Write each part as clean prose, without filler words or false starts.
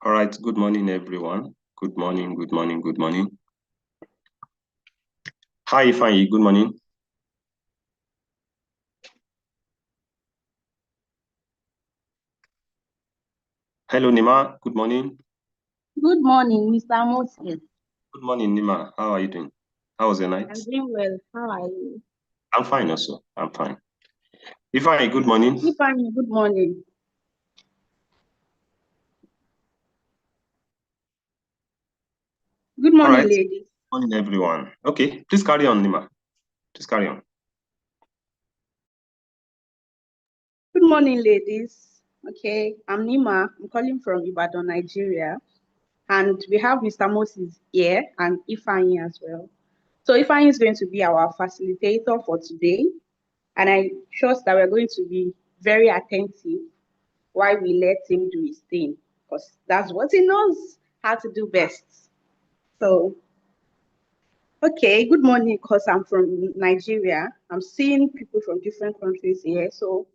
All right, good morning, everyone. Good morning, good morning, good morning. Hi, Ifeanyi, good morning. Hello, Nima, good morning. Good morning, Mr. Moses. Good morning, Nima. How are you doing? How was your night? I'm doing well. How are you? I'm fine also. I'm fine. Ifeanyi, good morning. Ifeanyi, good morning. Good All morning, right, good ladies. morning, everyone. Okay, please carry on, Nima. Please carry on. Good morning, ladies. Okay, I'm Nima. I'm calling from Ibadan, Nigeria. And we have Mr. Moses here and Ifeanyi as well. So Ifeanyi is going to be our facilitator for today. And I trust that we're going to be very attentive while we let him do his thing. Because that's what he knows how to do best. So okay, good morning, because I'm from Nigeria. I'm seeing people from different countries here. So,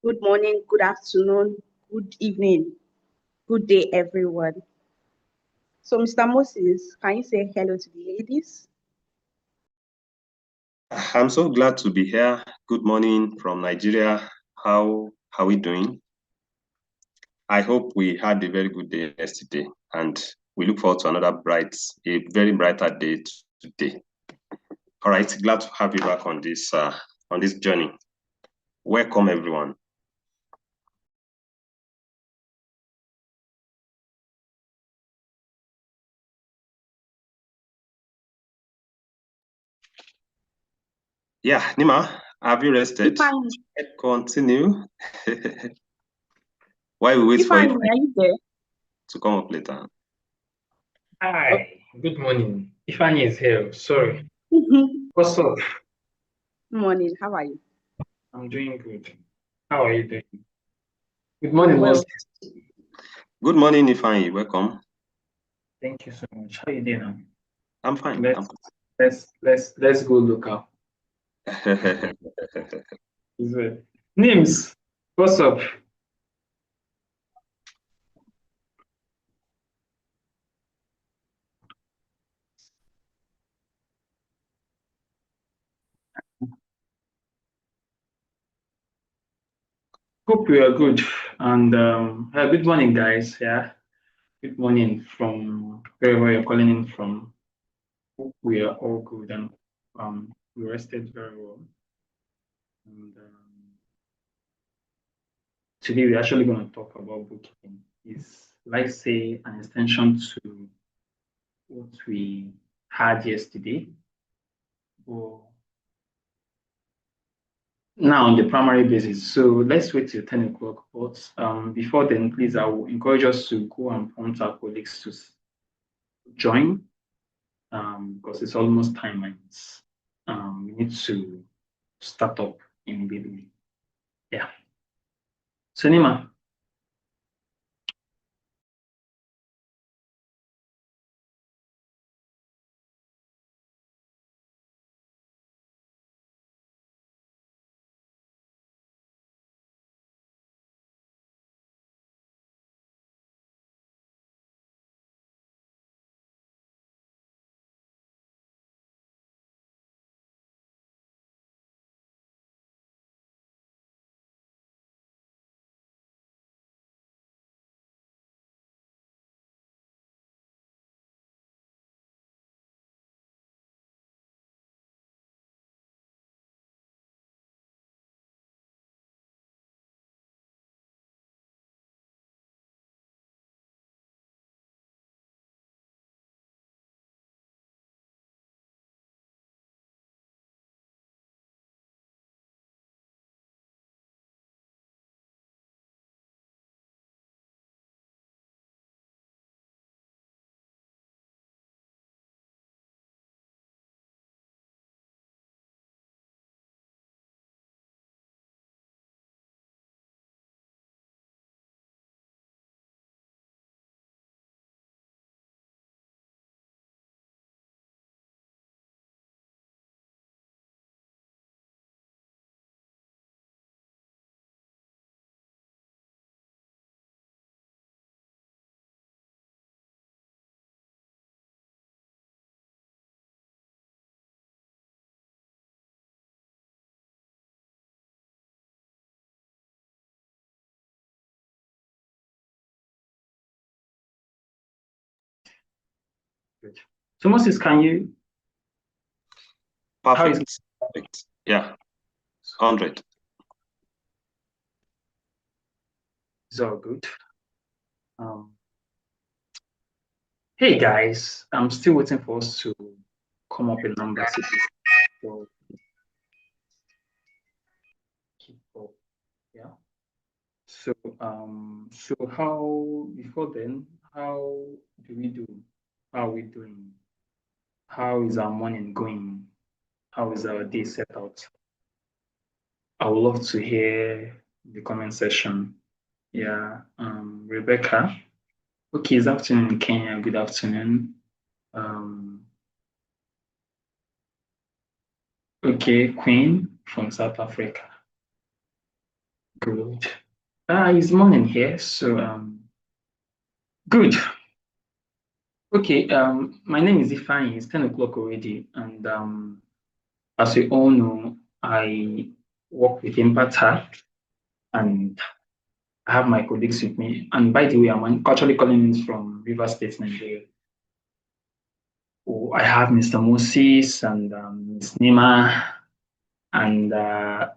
good morning, good afternoon, good evening, good day, everyone. So, Mr. Moses, can you say hello to the ladies? I'm so glad to be here. Good morning from Nigeria. How are we doing? I hope we had a very good day yesterday, and we look forward to a very brighter day today. All right, glad to have you back on this journey. Welcome, everyone. Yeah, Nima, have you rested? Ifeanyi, Continue. While we wait for Ifeanyi, you are you there? to come up later. Hi, good morning. Ifeanyi is here. Sorry. Good What's up? morning, how are you? I'm doing good. How are you doing? Good I'm morning, well. Moses. Good morning, Ifeanyi. Welcome. Thank you so much. How you doing now? I'm fine. Let's go local. fine. Is it? Names. What's up? Hope we are good. And good morning, guys. Yeah, good morning from wherever you're calling in from. Hope we are all good and we rested very well. And today we're actually going to talk about bookkeeping. Is like say an extension to what we had yesterday, but now on the primary basis. So let's wait till 10 o'clock. But before then, please, I will encourage us to go and prompt our colleagues to join because it's almost time and we need to start up immediately. Yeah. So Nima, Good. So Moses, can you? How is Perfect. Perfect. Yeah, 100. it's all good? Um, hey guys, I'm still waiting for us to come up with numbers. So keep up. Yeah. So how before then, how do we do? How are we doing? How is our morning going? How is our day set out? I would love to hear the comment section. Yeah, Rebecca. Okay, it's afternoon in Kenya. Good afternoon. Um, okay, Queen from South Africa. Good. It's morning here, so good. Okay, my name is Ifeanyi. It's 10 o'clock already, and as you all know, I work with Impata, and I have my colleagues with me. And by the way, I'm actually calling in from River State, Nigeria. Oh, I have Mr. Moses and Ms. Nima, and I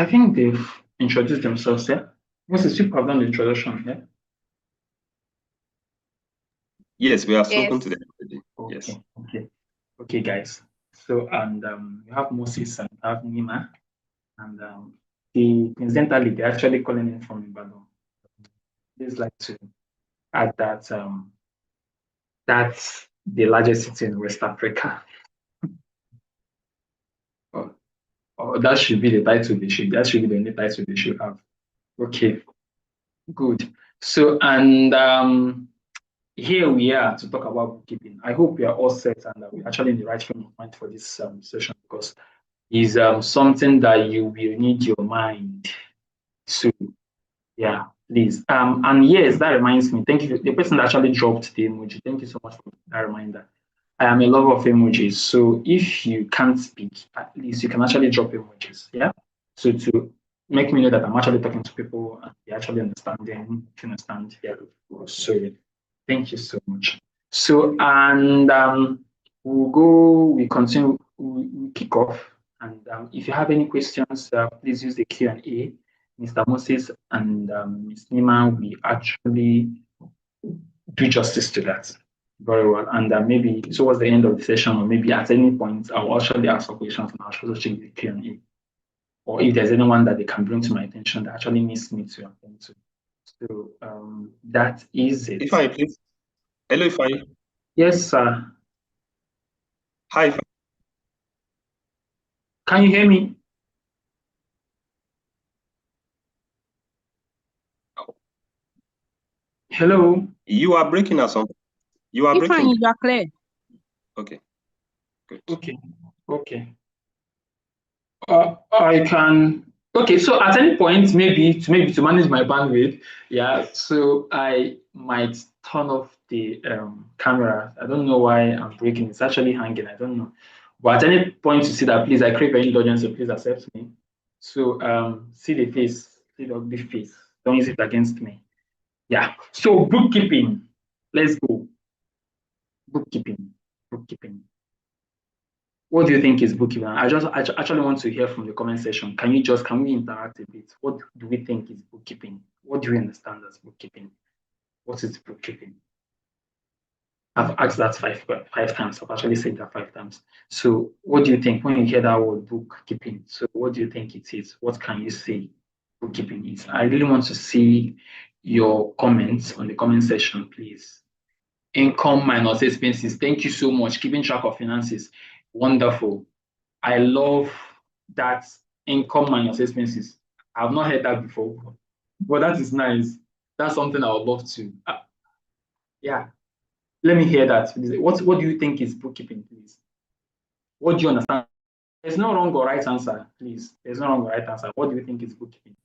think they've introduced themselves here. Moses, you have done the introduction here. Yes, we have spoken Yes. to them already. Yes. Okay, guys. So, and we have Moses and we have Nima, and coincidentally, they're actually calling in from Ibadan. Please like to add that that's the largest city in West Africa. Or that should be the title they should. That should be the only title they should have. Okay, good. So, and here we are to talk about bookkeeping. I hope we are all set and that we're actually in the right frame of mind for this session because it's something that you will need your mind to. Yeah, please. And yes, that reminds me. Thank you. The person that actually dropped the emoji. Thank you so much for that reminder. I am a lover of emojis. So if you can't speak, at least you can actually drop emojis. Yeah. So to make me know that I'm actually talking to people and they actually understanding, if you understand. Yeah. So thank you so much. So and we continue, we kick off. And if you have any questions, please use the Q&A. Mr. Moses and Ms. Nima, we actually do justice to that very well. And maybe towards the end of the session, or maybe at any point, I'll actually ask for questions and I'll also check the Q&A. Or if there's anyone that they can bring to my attention that actually needs me to attend to. So that is it. Ifeanyi, please. Hello, Ifeanyi. Yes, sir. Hi. Can you hear me? Hello. You are breaking us on. You are If breaking. you are clear. Okay. Good. Okay. I can. Okay, so at any point, maybe to manage my bandwidth, yeah. So I might turn off the camera. I don't know why I'm breaking. It's actually hanging. I don't know. But at any point you see that, please, I crave your indulgence, so please accept me. So see the face, see the ugly face. Don't use it against me. Yeah. So bookkeeping. Let's go. Bookkeeping. Bookkeeping. What do you think is bookkeeping? I actually want to hear from the comment section. Can we interact a bit? What do we think is bookkeeping? What do we understand as bookkeeping? What is bookkeeping? I've asked that five times. I've actually said that 5 times. So what do you think when you hear that word bookkeeping? So what do you think it is? What can you say bookkeeping is? I really want to see your comments on the comment section, please. Income minus expenses. Thank you so much. Keeping track of finances. Wonderful. I love that income minus expenses. I've not heard that before, but that is nice. That's something I would love to. Yeah, let me hear that. What do you think is bookkeeping, please? What do you understand? There's no wrong or right answer, please. There's no wrong or right answer. What do you think is bookkeeping?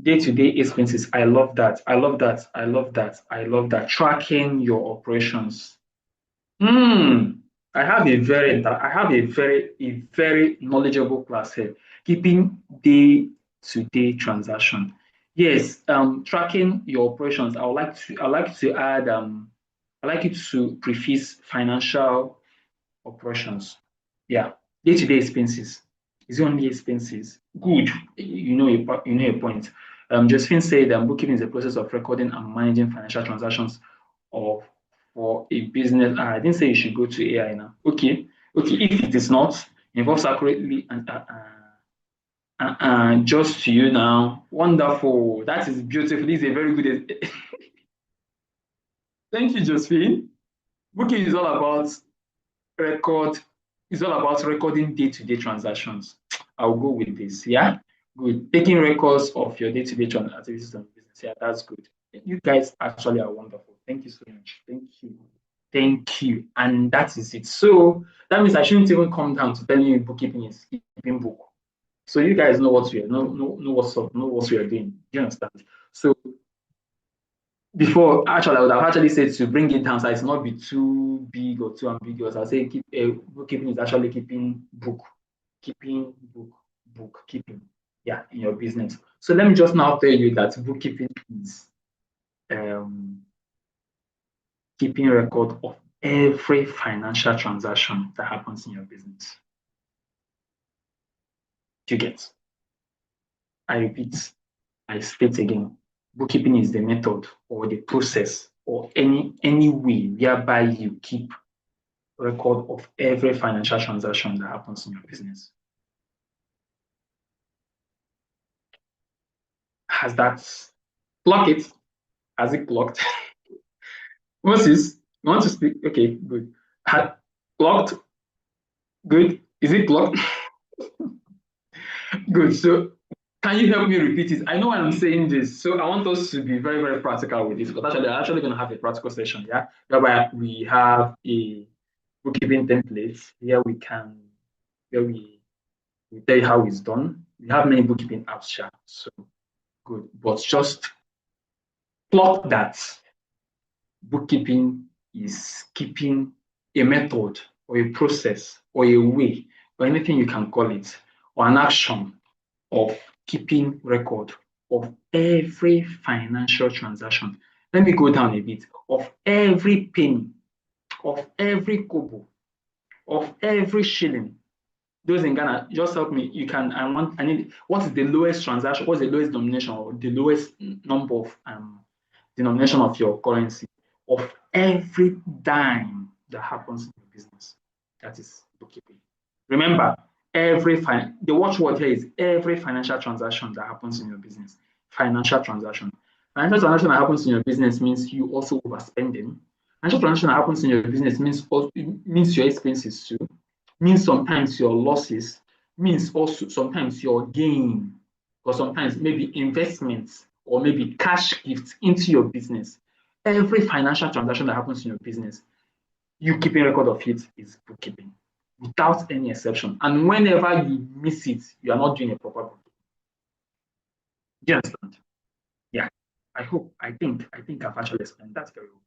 Day-to-day expenses. I love that. I love that. I love that. I love that. Tracking your operations. I have a very knowledgeable class here. Keeping day-to-day transaction. Yes, tracking your operations. I would like to add I like it to preface financial operations. Yeah, day-to-day expenses. Is it only expenses? Good. You know a point. Josephine said bookkeeping is a process of recording and managing financial transactions of for a business. I didn't say you should go to AI now. Okay. Okay. If it is not involves accurately and just to you now. Wonderful. That is beautiful. This is a very good. Thank you, Josephine. Booking is all about record it's all about recording day-to-day transactions. I'll go with this. Yeah, good. Taking records of your day-to-day activities on business. Yeah, that's good. You guys actually are wonderful. Thank you so much. Thank you. Thank you. And that is it. So that means I shouldn't even come down to telling you bookkeeping is keeping book. So you guys know what we are know what's up, know what we are doing. Do you understand? So before, actually, I would have actually said to bring it down so it's not be too big or too ambiguous. I'll say bookkeeping is actually keeping bookkeeping, yeah, in your business. So let me just now tell you that bookkeeping is keeping record of every financial transaction that happens in your business. Do you get? I repeat, I state again, bookkeeping is the method or the process or any way whereby you keep record of every financial transaction that happens in your business. Has that clocked it? Has it clocked? Moses, you want to speak? Okay, good. Clocked? Good. Is it clocked? Good. So can you help me repeat it? I know I'm saying this, so I want us to be very, very practical with this. But actually, I'm actually going to have a practical session, yeah, whereby we have a bookkeeping template here. Where we tell you how it's done. We have many bookkeeping apps, yeah, so good. But just plot that bookkeeping is keeping a method or a process or a way or anything you can call it or an action of keeping record of every financial transaction. Let me go down a bit. Of every penny, of every kobo, of every shilling. Those in Ghana, just help me. You can. I need. What is the lowest transaction? What's the lowest denomination or the lowest number of denomination of your currency of every dime that happens in your business? That is bookkeeping. Remember, the watchword here is every financial transaction that happens in your business. Financial transaction. Financial transaction that happens in your business means you also overspending. Financial transaction that happens in your business means your expenses too. Means sometimes your losses. Means also sometimes your gain. Or sometimes maybe investments or maybe cash gifts into your business. Every financial transaction that happens in your business, you keeping record of it is bookkeeping without any exception. And whenever you miss it, you are not doing a proper bookkeeping. Do you understand? Yeah. I think I've actually explained that very well.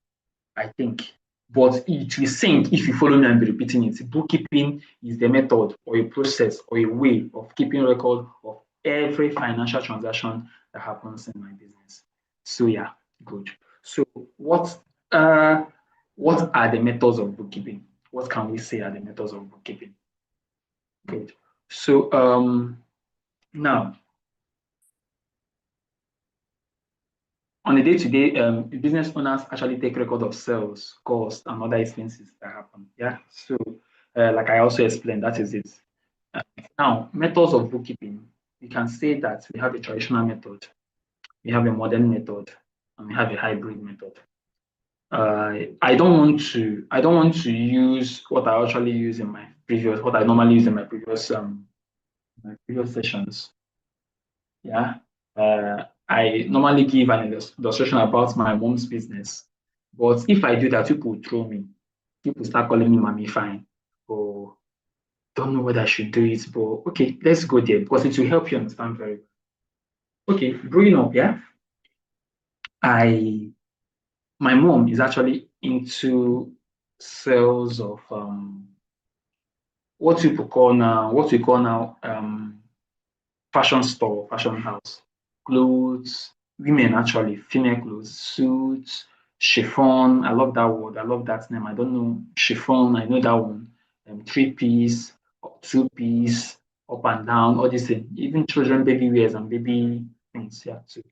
I think. But it will sink if you follow me and be repeating it. Bookkeeping is the method or a process or a way of keeping record of every financial transaction that happens in my business. So yeah, good. So what are the methods of bookkeeping? What can we say are the methods of bookkeeping? Good. So now on a day-to-day, business owners actually take record of sales, costs, and other expenses that happen. Yeah. So, like I also explained, that is it. Now, methods of bookkeeping. We can say that we have a traditional method, we have a modern method, and we have a hybrid method. I don't want to use what I actually use in what I normally use in my previous sessions. Yeah. I normally give an illustration about my mom's business. But if I do that, people throw me. People start calling me mommy fine. Or don't know whether I should do it. But okay, let's go there because it will help you understand very well. Okay, growing up, yeah, my mom is actually into sales of what we call now fashion store, fashion house, clothes, women actually, female clothes, suits, chiffon. I love that word. I love that name. I don't know chiffon. I know that one. Three-piece, two-piece, up and down, all these things. Even children baby wears and baby things. Yeah, too.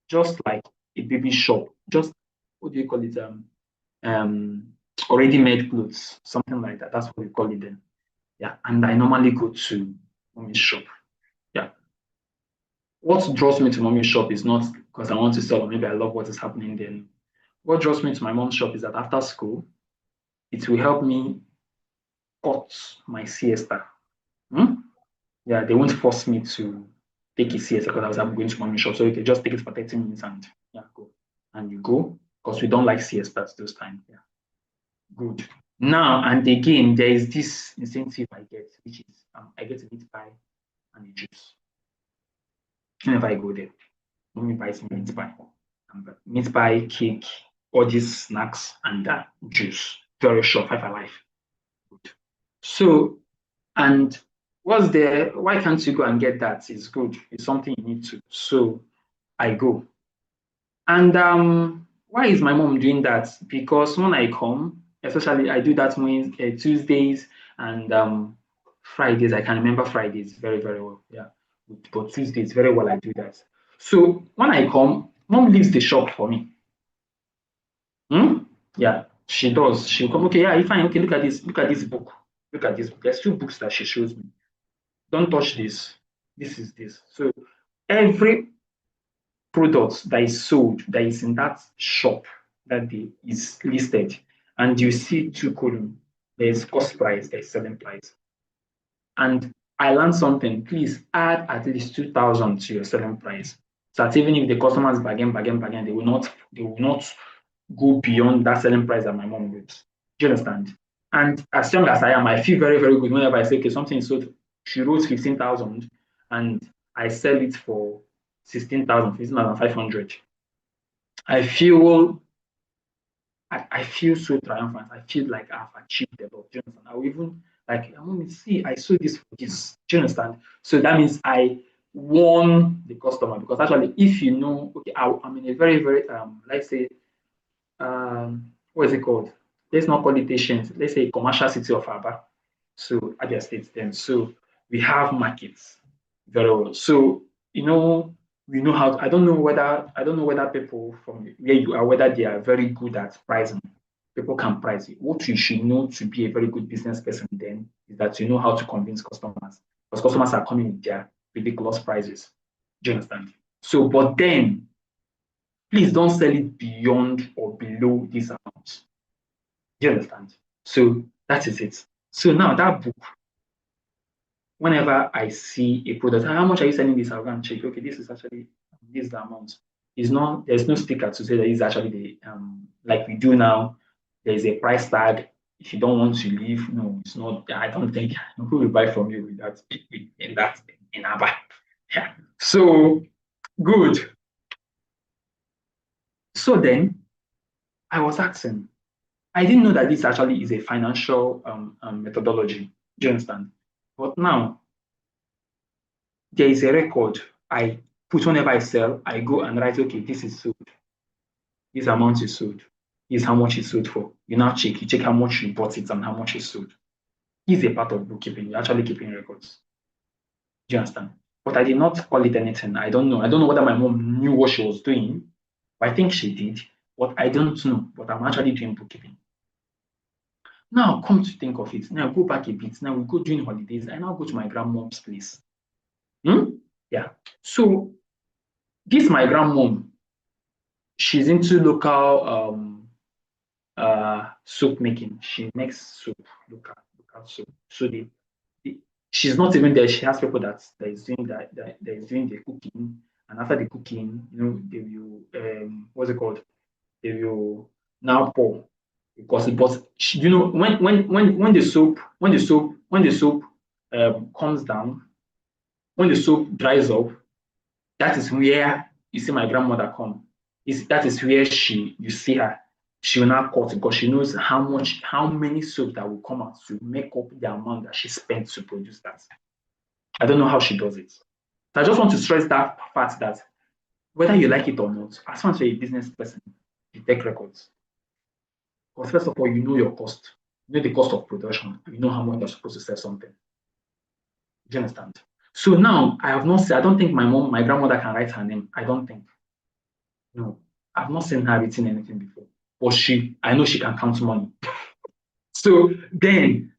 Just like a baby shop. Just what do you call it? Um, already made clothes, something like that. That's what we call it then. Yeah, and I normally go to mommy's shop. Yeah, what draws me to mommy's shop is not because I want to sell or maybe I love what is happening then. What draws me to my mom's shop is that after school, it will help me cut my siesta. Hmm? Yeah, they won't force me to take a siesta because I'm going to mommy's shop. So you can just take it for 30 minutes and yeah, go. And you go because we don't like siestas those times. Yeah, good. Now and again, there is this incentive I get, which is I get a meat pie and a juice whenever I go there. Mommy buys me meat pie. Meat pie, cake, all these snacks, and juice. Very short, 5 alive. Good. So, and what's there? Why can't you go and get that? It's good. It's something you need to. So I go. And why is my mom doing that? Because when I come, especially I do that Tuesdays and Fridays. I can remember Fridays very, very well. Yeah. But Tuesdays, very well, I do that. So when I come, mom leaves the shop for me. Hmm? Yeah, she does. She'll come, okay, yeah, fine, okay, look at this book. Look at this book. There's two books that she shows me. Don't touch this. This is this. So every product that is sold, that is in that shop that day is listed. And you see two columns. There's cost price, there's selling price. And I learned something. Please add at least 2,000 to your selling price. So that even if the customers bargain, they will not go beyond that selling price that my mom gives. Do you understand? And as young as I am, I feel very, very good whenever I say, okay, something is sold, she wrote 15,000 and I sell it for 16,000, 15,500. I feel I feel so triumphant. I feel like I've achieved a lot. Do you understand? I will even like, I want to see, I sold this for this. Do you understand? So that means I won the customer because actually, if you know, okay, I'm in a very, very let's say what is it called? Let's not call it Asians. Let's say commercial city of Aba. So Abia State then. So we have markets very well. So we know how. I don't know whether people from where you are whether they are very good at pricing. People can price it. What you should know to be a very good business person then is that you know how to convince customers because customers are coming with their ridiculous prices. Do you understand? So, but then please don't sell it beyond or below this amount. Do you understand? So that is it. So now that book, whenever I see a product, how much are you selling this? I'll go and check. Okay, this is actually this is the amount. There's no sticker to say that it's actually the like we do now. There's a price tag. If you don't want to leave, no, it's not. I don't think who will buy from you with that in our buy. Yeah. So good. So then I was asking, I didn't know that this actually is a financial methodology. Do you understand? But now there is a record I put whenever I sell. I go and write, okay, this is sold. This amount is sold. This is how much it's sold for. You now check. You check how much you bought it and how much it's sold. It's a part of bookkeeping. You're actually keeping records. Do you understand? But I did not call it anything. I don't know. I don't know whether my mom knew what she was doing. I think she did, but I don't know. But I'm actually doing bookkeeping. Now, come to think of it, now go back a bit. Now we go during holidays. I now go to my grandmom's place. Yeah. So this my grandmom, she's into local soap making. She makes soap, local soap. So she's not even there. She has people that is doing that is doing the cooking, and after the cooking, they will what's it called? They will now pour because but when the soap comes down, when the soap dries up, That is where you see my grandmother come. That is where you see her. She will not cut because she knows how many soap that will come out to make up the amount that she spent to produce that. I don't know how she does it. So I just want to stress that fact that whether you like it or not, as long as you're a business person, you take records. Because first of all, you know your cost. You know the cost of production. You know how much you're supposed to sell something. Do you understand? So now I have not seen, I don't think my grandmother can write her name. I don't think. No. I've not seen her written anything before. But I know she can count money. So then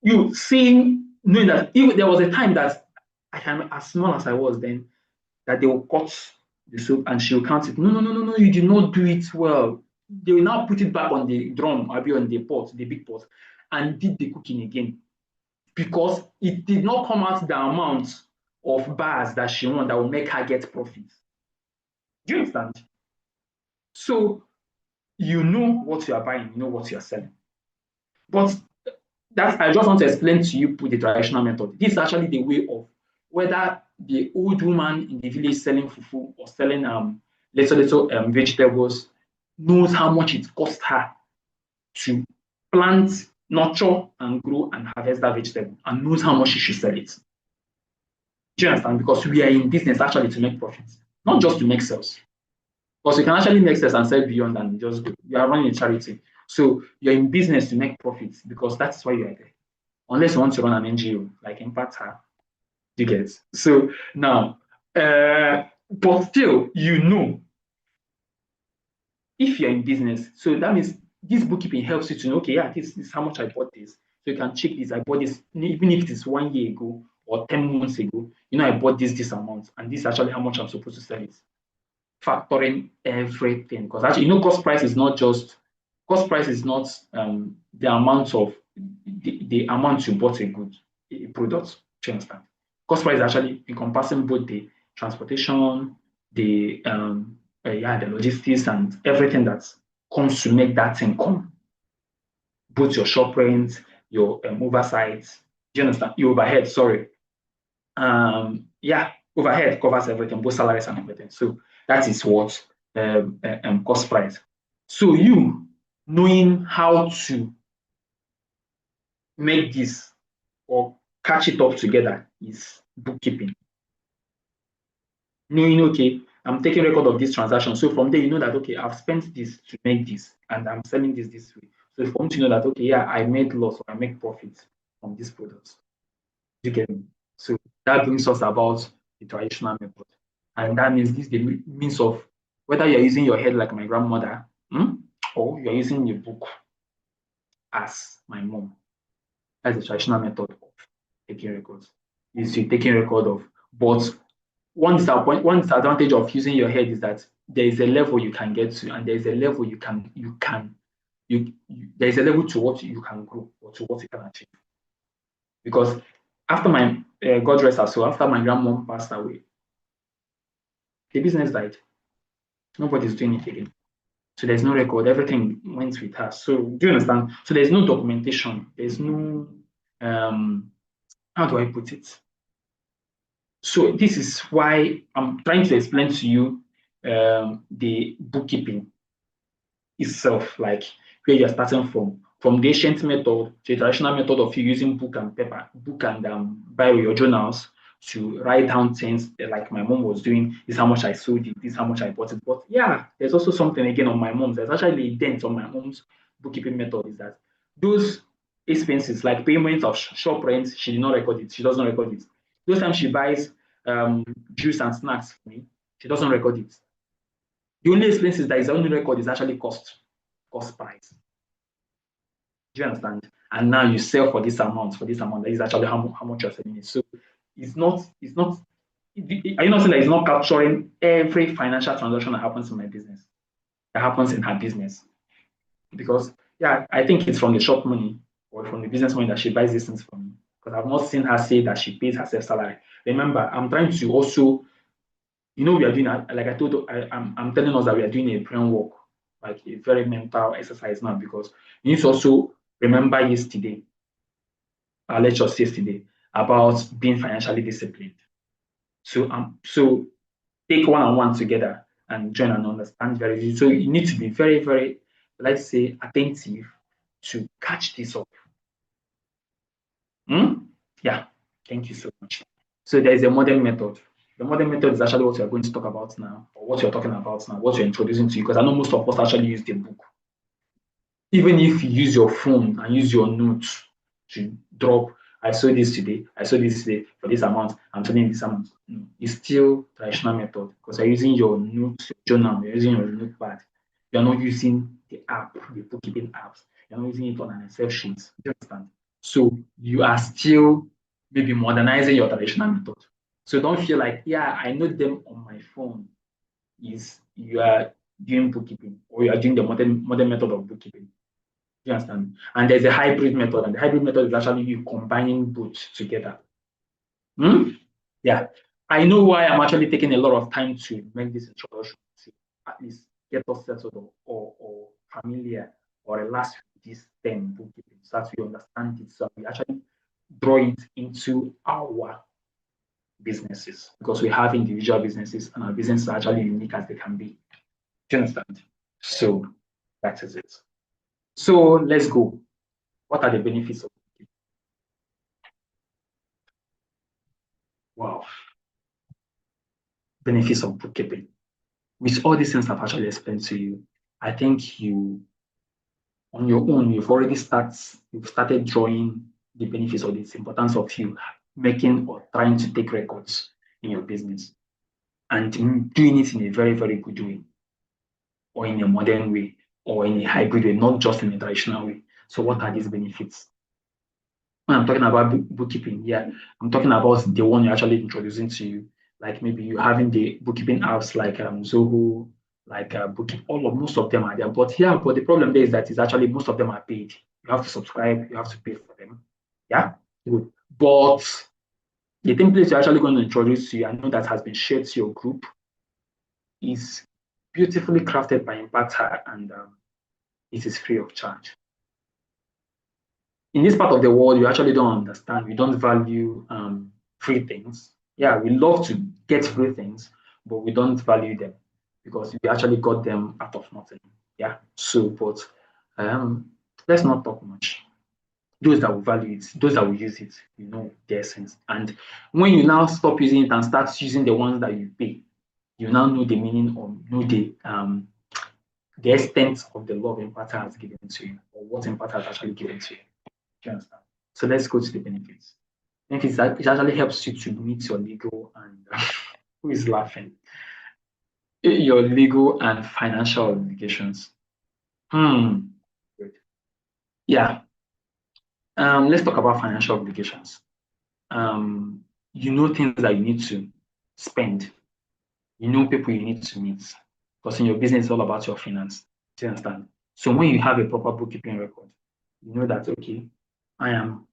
you seeing, knowing that even there was a time that I can, as small as I was then, that they will cut the soap and she will count it. No, you did not do it well. They will now put it back on the drum, or on the pot, the big pot, and did the cooking again. Because it did not come out the amount of bars that she wants that will make her get profit. Do you understand? So you know what you are buying, you know what you are selling. But I just want to explain to you the traditional method. This is actually the way of whether the old woman in the village selling fufu or selling little vegetables knows how much it costs her to plant, nurture, and grow and harvest that vegetable, and knows how much she should sell it. Do you understand? Because we are in business actually to make profits, not just to make sales. Because you can actually make sales and sell beyond and just go. You are running a charity. So you're in business to make profits because that's why you are there. Unless you want to run an NGO like Impact Hub, you get. So now, but still, you know, if you're in business, so that means this bookkeeping helps you to know, okay, yeah, this is how much I bought this. So you can check this. I bought this, even if it is 1 year ago or 10 months ago, you know, I bought this amount, and this is actually how much I'm supposed to sell it. Factoring everything, because actually, you know, cost price is not the amount of the amount you bought a product. Do you understand? Cost price is actually encompassing both the transportation, the logistics, and everything that comes to make that thing come. Both your shop rent, your oversight, do you understand? Your overhead, sorry. Overhead covers everything, both salaries and everything. So that is what cost price. So you knowing how to make this or catch it up together is bookkeeping. Knowing, okay, I'm taking record of this transaction. So from there, you know that, okay, I've spent this to make this and I'm selling this way. So for me to know that, okay, yeah, I made loss or I make profit from this product. You get me? So that brings us about the traditional method. And that means this is the means of whether you're using your head like my grandmother or you're using your book as my mom. That's the traditional method of taking records. Is you taking record of. But one disadvantage of using your head is that there is a level you can get to, and there is a level there is a level to what you can grow or to what you can achieve. Because after my God rest her soul, after my grandmom passed away, the business died. Nobody's doing it again. So there's no record. Everything went with her. So do you understand? So there's no documentation. There's no how do I put it? So this is why I'm trying to explain to you the bookkeeping itself, like where you're starting from the ancient method to the traditional method of you using book and paper, book and biro your journals to write down things like my mom was doing. This is how much I sold it, this is how much I bought it. But yeah, there's also something again on my mom's. There's actually a dent on my mom's bookkeeping method is that those expenses like payment of shop rent, she did not record it. She doesn't record it. Those times she buys juice and snacks for me, she doesn't record it. The only expenses that is only record is actually cost price. Do you understand? And now you sell for this amount. That is actually how much you're selling it. So it's not. Are you not saying that it's not capturing every financial transaction that happens in my business, that happens in her business? Because yeah, I think it's from the shop money or from the business money that she buys these things from me. Because I've not seen her say that she pays herself salary. Remember, I'm trying to also, we are doing, like I told you, I'm telling us that we are doing a brain work, like a very mental exercise now, because you need to also remember yesterday, our lecture yesterday, about being financially disciplined. So take one-on-one together and join and understand very easily. So you need to be very, very, let's say, attentive to catch this up. Yeah, thank you so much. So there is a modern method. The modern method is actually what you're going to talk about now, or what you're talking about now, what you're introducing to you, because I know most of us actually use the book. Even if you use your phone and use your notes to drop, I saw this today, I saw this today for this amount, I'm telling this amount. No, it's still traditional method because you're using your notes, your journal, you're using your notepad. You're not using the app, the bookkeeping apps. You're not using it on an Excel sheet. Do you understand? So you are still maybe modernizing your traditional method. So don't feel like, yeah, I know them on my phone. Is you are doing bookkeeping or you are doing the modern method of bookkeeping. You understand? And there's a hybrid method, and the hybrid method is actually you combining both together. Yeah. I know why I'm actually taking a lot of time to make this introduction to at least get us settled or familiar or relaxed with this term bookkeeping so that we understand it. So we actually draw it into our businesses because we have individual businesses and our businesses are actually unique as they can be. Do you understand? So that is it. So let's go. What are the benefits of bookkeeping? Wow. Benefits of bookkeeping. With all these things I've actually explained to you, I think you, on your own, you've started drawing the benefits or the importance of you making or trying to take records in your business and doing it in a very, very good way or in a modern way or in a hybrid way, not just in a traditional way. So what are these benefits? When I'm talking about bookkeeping, yeah, I'm talking about the one you're actually introducing to you. Like maybe you having the bookkeeping apps like Zoho, like most of them are there. But the problem there is that it's actually most of them are paid. You have to subscribe, you have to pay for them. Yeah, good. But the template you're actually going to introduce to you, I know that has been shared to your group, is beautifully crafted by Impacta and it is free of charge. In this part of the world, you actually don't understand. We don't value free things. Yeah, we love to get free things, but we don't value them because we actually got them out of nothing. Yeah. So, but let's not talk much. Those that will value it, those that will use it, you know the essence. And when you now stop using it and start using the ones that you pay, you now know the meaning or know the extent of the love Impacta has given to you, or what Impacta has actually given to you. Do you understand? So let's go to the benefits. Benefits that it actually helps you to meet your legal and who is laughing? Your legal and financial obligations. Good. Yeah. Let's talk about financial obligations. You know things that you need to spend. You know people you need to meet. Because in your business, it's all about your finance. Do you understand? So when you have a proper bookkeeping record, you know that okay, I am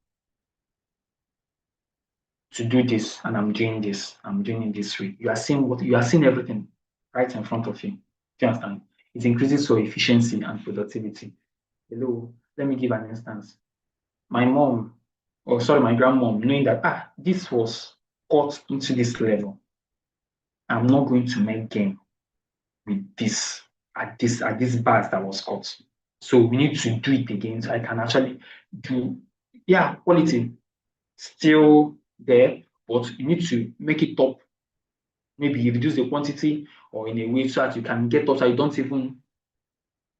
to do this and I'm doing this, I'm doing it this way. You are seeing everything right in front of you. Do you understand? It increases your efficiency and productivity. Hello, let me give an instance. My mom, or sorry, my grandmom, knowing that this was cut into this level, I'm not going to make gain with this at this bars that was cut. So we need to do it again. So I can actually do, quality still there, but you need to make it up. Maybe you reduce the quantity or in a way so that you can get up so you don't even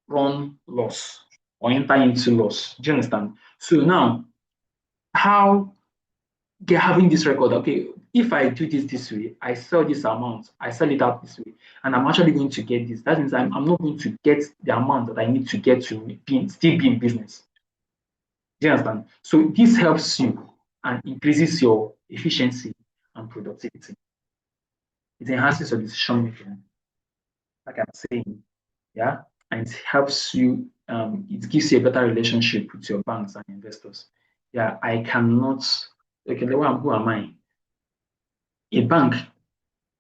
run loss or enter into loss. Do you understand? So now, how having this record, okay, if I do this way, I sell this amount, I sell it out this way, and I'm actually going to get this. That means I'm not going to get the amount that I need to get to still be in business. Do you understand? So this helps you and increases your efficiency and productivity. It enhances your decision making, like I'm saying, yeah, and it helps you. It gives you a better relationship with your banks and investors. Yeah, I cannot. Okay, who am I? A bank,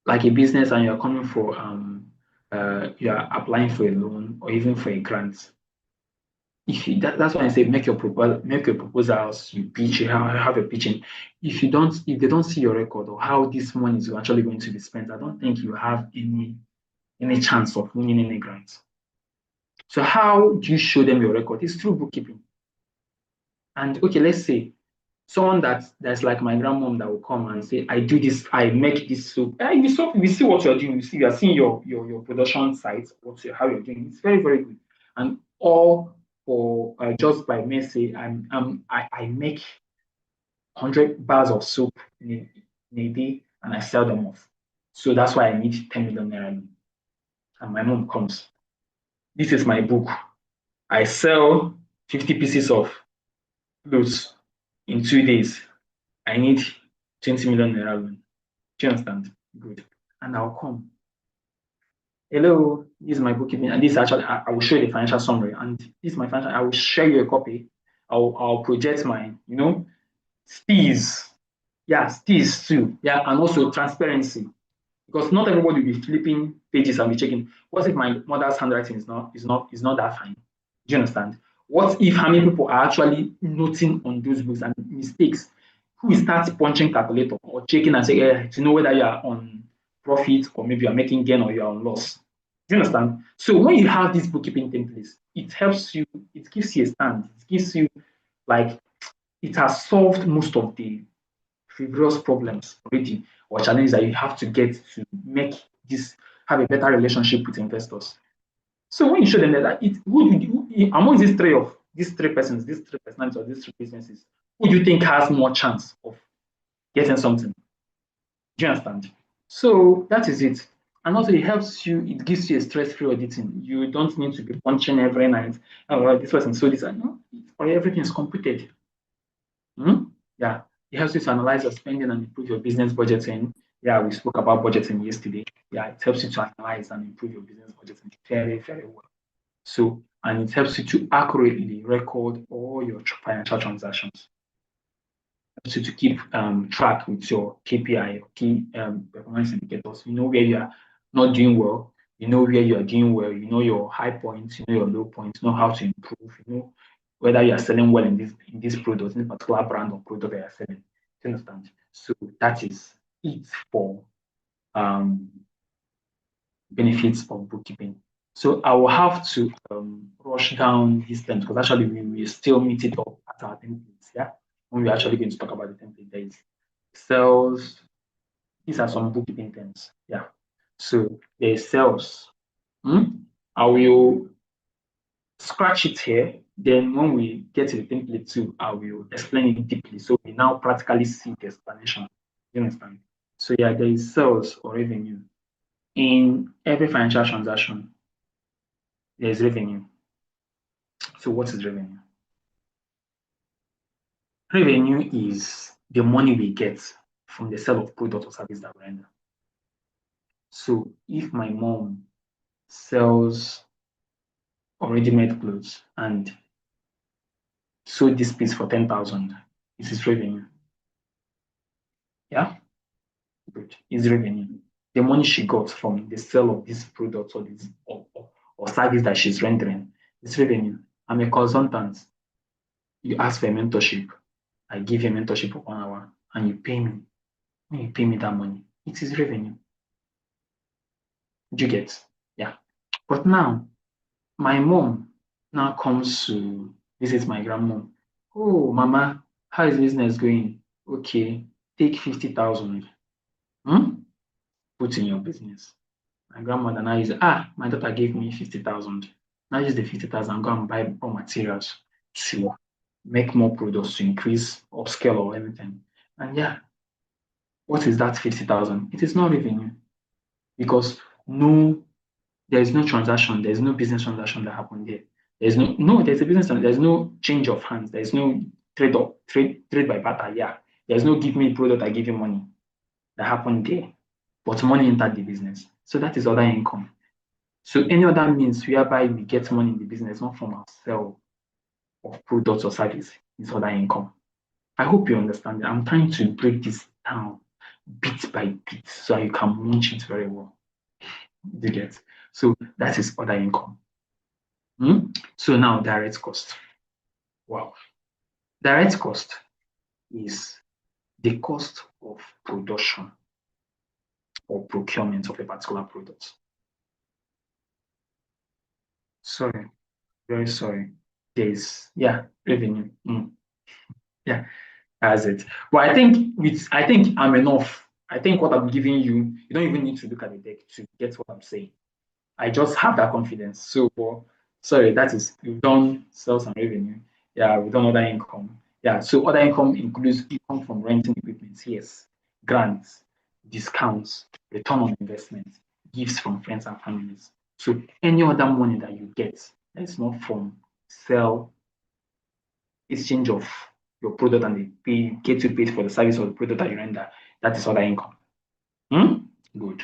like a business, and you're coming for you are applying for a loan or even for a grant. that's why I say make your proposals, you pitch, you have a pitching. If they don't see your record or how this money is actually going to be spent, I don't think you have any chance of winning any grants. So how do you show them your record? It's through bookkeeping. And okay, let's say someone that's like my grandmom that will come and say, I do this, I make this soup. We see what you're doing. You are seeing your production sites, how you're doing. It's very, very good. And all for just by me say I make 100 bars of soup in a day and I sell them off. So that's why I need 10 million naira. And my mom comes. This is my book. I sell 50 pieces of clothes in 2 days. I need 20 million naira loan. Do you understand? Good. And I'll come. Hello, this is my bookkeeping, and this actually I will show you the financial summary. And this is my financial. I will share you a copy. I'll project mine. Steez. Yeah, steez too. Yeah, and also transparency. Because not everybody will be flipping pages and be checking. What if my mother's handwriting is not that fine? Do you understand? What if how many people are actually noting on those books and mistakes? Who starts punching calculator or checking and say, to know whether you are on profit or maybe you are making gain or you are on loss? Do you understand? So when you have these bookkeeping templates, it helps you, it gives you a stand, it gives you like it has solved most of the previous problems already or challenges that you have to get to make this have a better relationship with investors. So when you show them that among these three persons, these three personalities or these three businesses, who do you think has more chance of getting something? Do you understand? So that is it. And also it helps you, it gives you a stress-free auditing. You don't need to be punching every night. Oh, well, this person so this and no, or everything is completed. Yeah. It helps you to analyze your spending and improve your business budgeting. Yeah, we spoke about budgeting yesterday. Yeah, it helps you to analyze and improve your business budgeting very, very well. So, and it helps you to accurately record all your financial transactions. It helps you to keep track with your KPI, key performance indicators. You know where you are not doing well. You know where you are doing well. You know your high points. You know your low points. You know how to improve. You know whether you are selling well in this product, in a particular brand or product that you are selling. Do you understand? So that is it for benefits of bookkeeping. So I will have to rush down these terms because actually we will still meet it up at our templates. Yeah, when we're actually going to talk about the template, there is sales. These are some bookkeeping terms. Yeah. So there is sales. I will scratch it here. Then when we get to the template too, I will explain it deeply. So we now practically see the explanation. You understand? So yeah, there is sales or revenue. In every financial transaction, there is revenue. So what is revenue? Revenue is the money we get from the sale of product or service that we render. So if my mom sells ready-made clothes and sold this piece for 10,000, it is revenue. Yeah, good. It's revenue. The money she got from the sale of this product or this or service that she's rendering is revenue. I'm a consultant. You ask for a mentorship. I give you a mentorship for 1 hour and you pay me. When you pay me that money, it is revenue. Do you get? Yeah. But now, my mom now comes to visit my grandmom. Oh, mama, how is business going? Okay, take 50,000. Put in your business. My grandmother now is, my daughter gave me 50,000. Now use the 50,000 and go and buy raw materials to make more products to increase upscale or anything. And yeah, what is that 50,000? It is not revenue because there is no transaction, there is no business transaction that happened there. There's there's a business, there's no change of hands, there's no trade by barter, yeah. There's no give me product, I give you money that happened there. But money entered the business. So that is other income. So any other means whereby we get money in the business, not from our sale of products or service, is other income. I hope you understand. I'm trying to break this down bit by bit so you can munch it very well. You get? So that is other income. So now direct cost. Wow. Direct cost is the cost of production or procurement of a particular product. Sorry, very sorry. There's revenue. Yeah, that's it. But I think I'm enough. I think what I'm giving you, you don't even need to look at the deck to get what I'm saying. I just have that confidence. So, sorry, that is, we've done sales and revenue. Yeah, we've done other income. Yeah, so other income includes income from renting equipment, yes, grants, discounts, return on investment, gifts from friends and families. So any other money that you get that is not from sell, exchange of your product and they pay, get you paid for the service or the product that you render, that is other income. Good.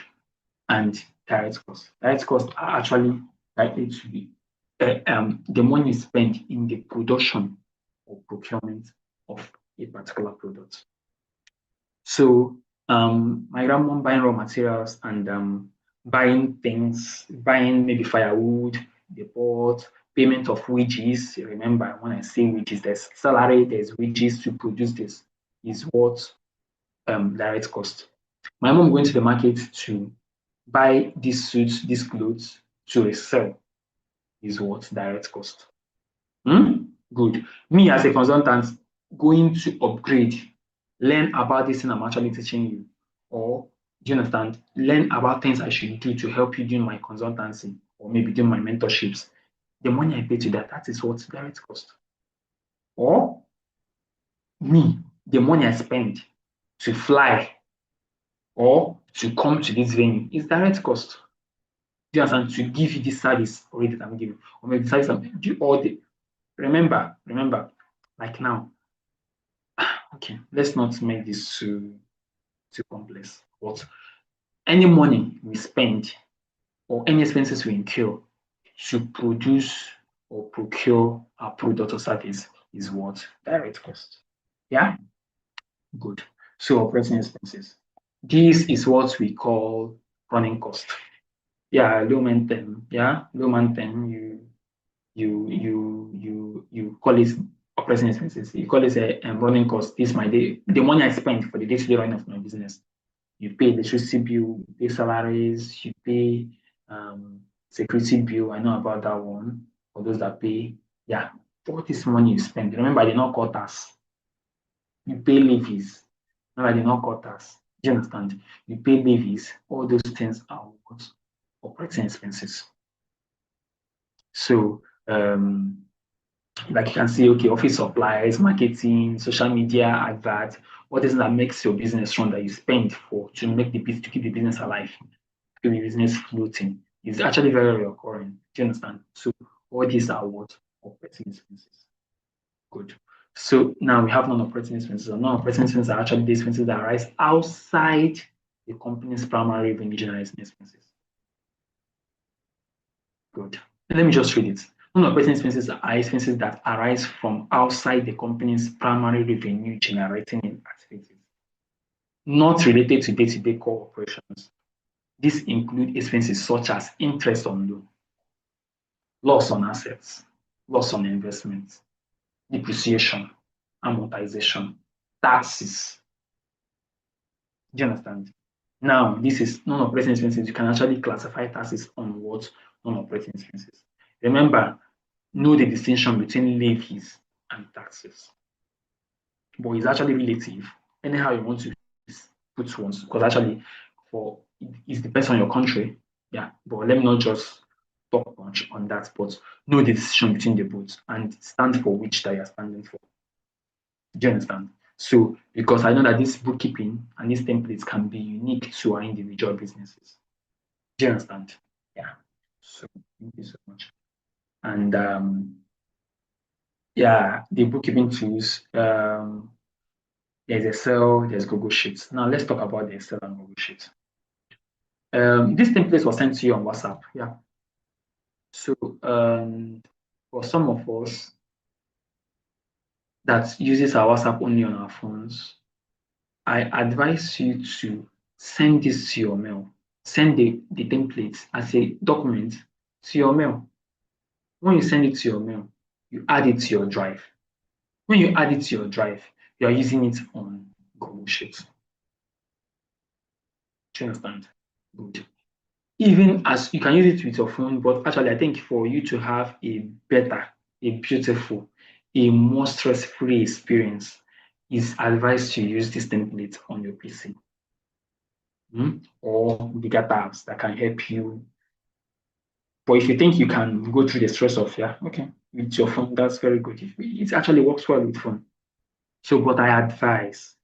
And direct costs. Direct costs are actually likely to be the money spent in the production or procurement of a particular product. So my grandmom buying raw materials and buying things, buying maybe firewood, the pot, payment of wages. Remember, when I say wages, there's salary, there's wages to produce this, is what direct cost. My mom going to the market to buy these suits, these clothes to resell is what direct cost. Good. Me as a consultant going to upgrade, learn about this thing I'm actually teaching you, or do you understand? Learn about things I should do to help you do my consultancy or maybe do my mentorships. The money I pay to that is what direct cost. Or me, the money I spend to fly or to come to this venue is direct cost. Do you understand? To give you this service already that I'm giving, or maybe the service I'm do all the remember, like now. Okay, let's not make this too complex. But any money we spend or any expenses we incur to produce or procure a product or service is what direct cost. Yeah, good. So operating expenses. This is what we call running cost. Yeah, low maintenance. Yeah, low maintenance. You call it operating expenses. You call it a running cost. This is my day, the money I spend for the day-to-day running of my business. You pay electricity bill, you pay salaries, you pay security bill. I know about that one. For those that pay, yeah, all this money you spend. Remember, I did not cut tax. You pay levies. Remember, I did not cut tax. Do you understand? You pay levies. All those things are what? Operating expenses. So, like you can see, okay, office supplies, marketing, social media, advert, what is it that makes your business run that you spend for to make the business to keep the business alive, to keep the business floating? It's actually very recurring. Do you understand? So all these are what operating expenses. Good. So now we have non-operating expenses. Non-operating expenses are actually the expenses that arise outside the company's primary revenue generating expenses. Good. Let me just read it. Non-operating expenses are expenses that arise from outside the company's primary revenue generating activities, not related to day-to-day core operations. These include expenses such as interest on loan, loss on assets, loss on investments, depreciation, amortization, taxes. Do you understand? Now, this is non-operating expenses. You can actually classify taxes on what? Non-operating expenses. Remember, know the distinction between levies and taxes. But it's actually relative. Anyhow you want to put ones, because actually it depends on your country. Yeah, but let me not just talk much on that, but know the distinction between the both and stand for which that you're standing for. Do you understand? So, because I know that this bookkeeping and these templates can be unique to our individual businesses. Do you understand? Yeah. So, thank you so much. And yeah, the bookkeeping tools, there's Excel, there's Google Sheets. Now let's talk about the Excel and Google Sheets. This template was sent to you on WhatsApp. Yeah. So for some of us that uses our WhatsApp only on our phones, I advise you to send this to your mail. Send the template as a document to your mail. When you send it to your mail, you add it to your drive. When you add it to your drive, you are using it on Google Sheets. Do you understand? Good. Even as you can use it with your phone, but actually, I think for you to have a better, a beautiful, a more stress-free experience, is advised to use this template on your PC. Or bigger tabs that can help you. But if you think you can go through the stress of, okay, with your phone, that's very good. It actually works well with phone. So, but I advise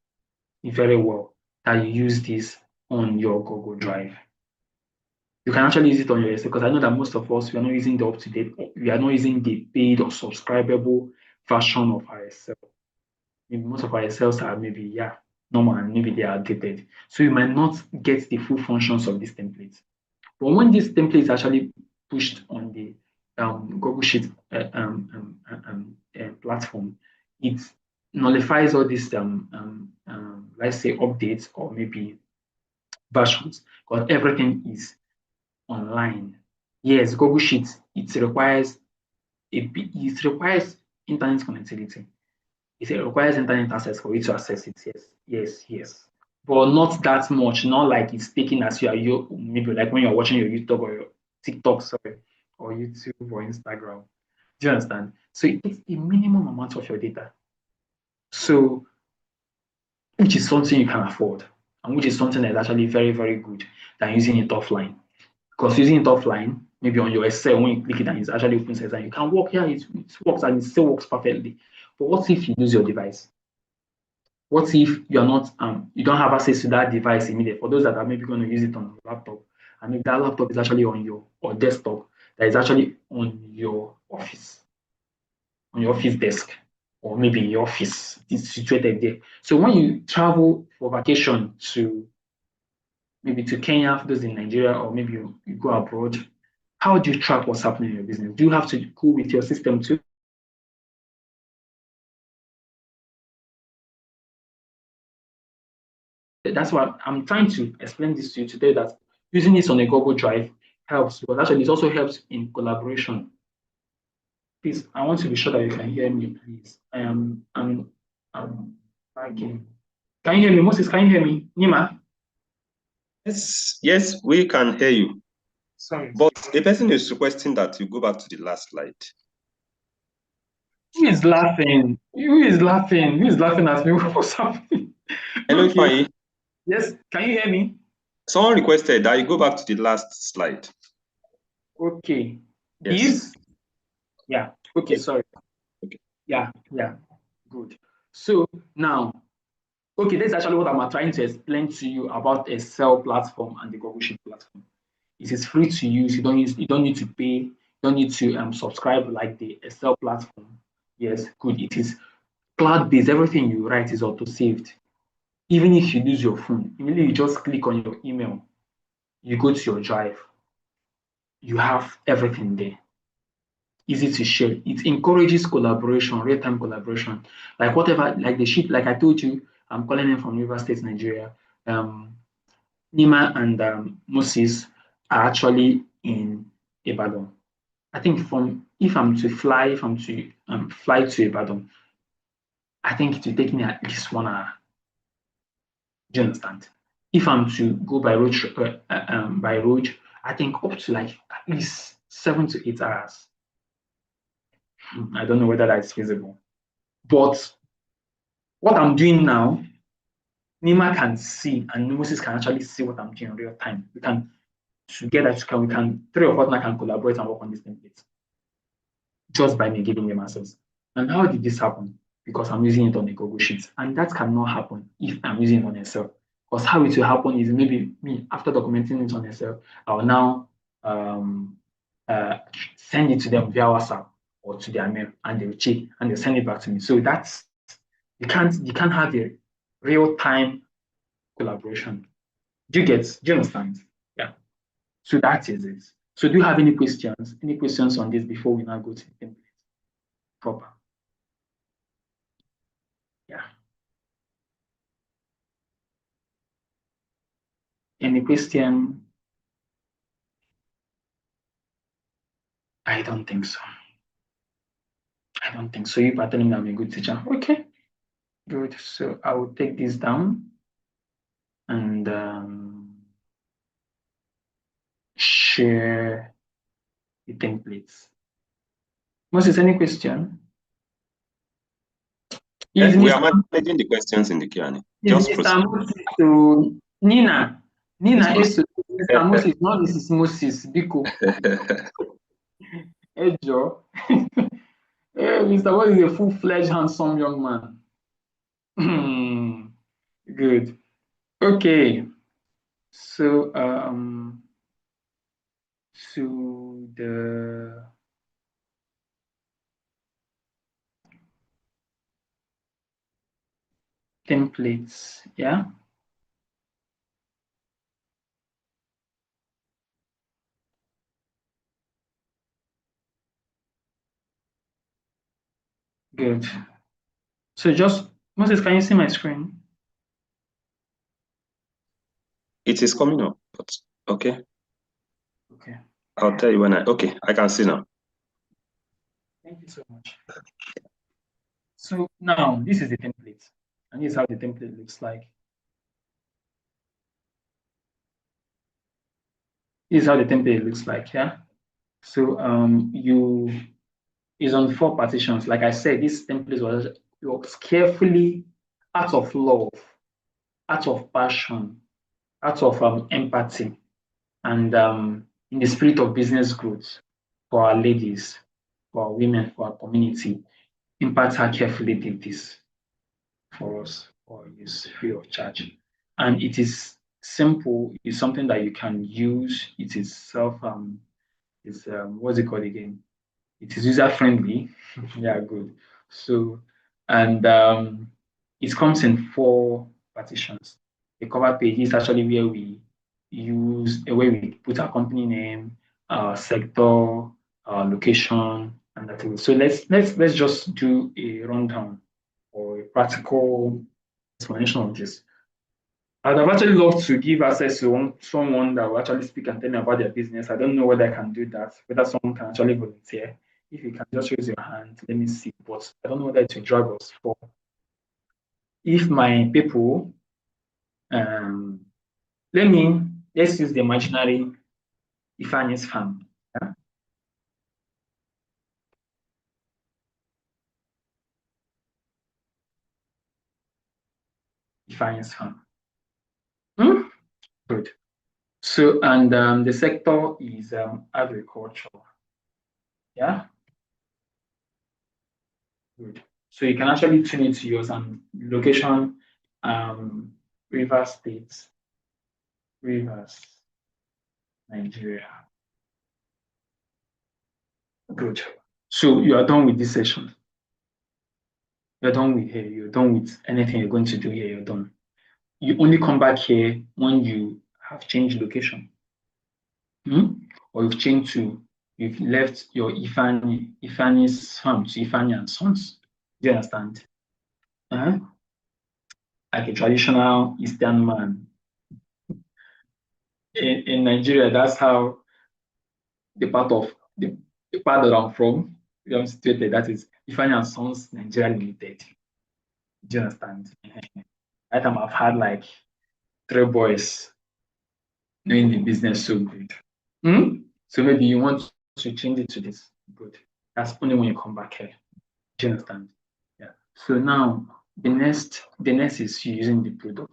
very well that you use this on your Google Drive. You can actually use it on your Excel, because I know that most of us, we are not using the up-to-date, we are not using the paid or subscribable version of our Excel. Maybe most of our Excels are maybe, normal, and maybe they are outdated. So you might not get the full functions of this template. But when this template is actually pushed on the Google Sheet platform, it nullifies all these, let's say, updates or maybe versions, because everything is online. Yes, Google Sheets, it requires internet connectivity. It requires internet access for you to access it. Yes. But not that much, not like it's taking as you maybe like when you're watching your YouTube or your TikTok, or YouTube or Instagram. Do you understand? So it takes a minimum amount of your data. So, which is something you can afford, and which is something that is actually very, very good than using it offline. Because using it offline, maybe on your Excel, when you click it and it actually opens it, and you can work here, it works, and it still works perfectly. But what if you lose your device? What if you're not you don't have access to that device immediately? For those that are maybe going to use it on a laptop, and if that laptop is actually on your desktop, that is actually on your office desk, or maybe your office is situated there. So when you travel for vacation to maybe to Kenya, for those in Nigeria, or maybe you go abroad, how do you track what's happening in your business? Do you have to go with your system too? That's why I'm trying to explain this to you today, that using this on a Google Drive helps, but actually it also helps in collaboration. Please, I want to be sure that you can hear me, please. I'm lagging. Can you hear me? Moses, can you hear me? Nima? Yes, we can hear you. Sorry. But the person is requesting that you go back to the last slide. Who is laughing? Who is laughing? Who is laughing at me? What's happening? Hello, Okay. Ifeanyi. Yes, can you hear me? Someone requested that you go back to the last slide. Okay. Yes. This? Yeah. Okay, sorry. Okay. Yeah. Good. So now, okay, that's actually what I'm trying to explain to you about Excel platform and the Google Sheet platform. It is free to use. You don't need to pay. You don't need to subscribe like the Excel platform. Yes, good. It is cloud-based. Everything you write is auto-saved. Even if you lose your phone, immediately you just click on your email, you go to your drive, you have everything there. Easy to share. It encourages collaboration, real-time collaboration. Like whatever, like the sheet, like I told you, I'm calling in from River State, Nigeria. Nima and Moses are actually in Ibadan. I think if I'm to fly to Ibadan, I think it will take me at least 1 hour. Do you understand? If I'm to go by road, I think up to like at least 7 to 8 hours. I don't know whether that's feasible. But what I'm doing now, Nima can see, and Moses can actually see what I'm doing in real time. We can together, three of us now can collaborate and work on this template just by me giving them access. And how did this happen? Because I'm using it on the Google Sheets, and that cannot happen if I'm using it on Excel. Because how it will happen is maybe me, after documenting it on Excel, I'll now send it to them via WhatsApp or to their mail, and they'll check and they'll send it back to me. So that's you can't have a real time collaboration. Do you understand? Yeah. So that is it. So do you have any questions? Any questions on this before we now go to the template proper? Yeah. Any question? I don't think so. I don't think so. If I tell him I'm a good teacher, okay, good. So I will take this down and share the templates. Moses, any question? Is We are Mr. managing the questions in the Q&A. Is Just proceed. Mr. Moses to Nina? Nina is to Mr. Moses, not this is Moses. Biko. Ejo. Mr. Moses is a full-fledged, handsome young man. Good. Okay. So to the templates, yeah. Good. So just Moses, can you see my screen? It is coming up, but okay. Okay. I'll tell you when okay, I can see now. Thank you so much. So now this is the template, and this is how the template looks like. This is how the template looks like, yeah. So you is on 4 partitions. Like I said, this template was carefully out of love, out of passion, out of empathy, and in the spirit of business growth for our ladies, for our women, for our community. Impact her carefully did this for us for use free of charge. And it is simple, it's something that you can use. It is what's it called again? It is user friendly. Yeah, good. So, and it comes in 4 partitions. The cover page is actually where we where we put our company name, our sector, our location, and that. So let's just do a rundown or a practical explanation of this. I'd have actually loved to give access to someone that will actually speak and tell me about their business. I don't know whether I can do that, whether someone can actually volunteer. If you can just raise your hand, let me see. But I don't know whether it will drag us for. If my people, let's use the imaginary Ifani's farm. Yeah? Ifani's farm. Good. So, and the sector is agriculture. Yeah. Good. So you can actually tune it to yours and location, Rivers State, Rivers, Nigeria. Good. So you are done with this session. You're done with here. You're done with anything you're going to do here. You're done. You only come back here when you have changed location. Or you've left your Ifani's farm to Ifani and Sons. Do you understand? Like a traditional Eastern man. In Nigeria, that's how the part that I'm from, I'm situated, that is Ifani and Sons Nigeria Limited. Do you understand? That time I've had like 3 boys knowing the business so good. So maybe you want to change it to this. Good. That's only when you come back here. Do you understand? Yeah. So now the next is using the product.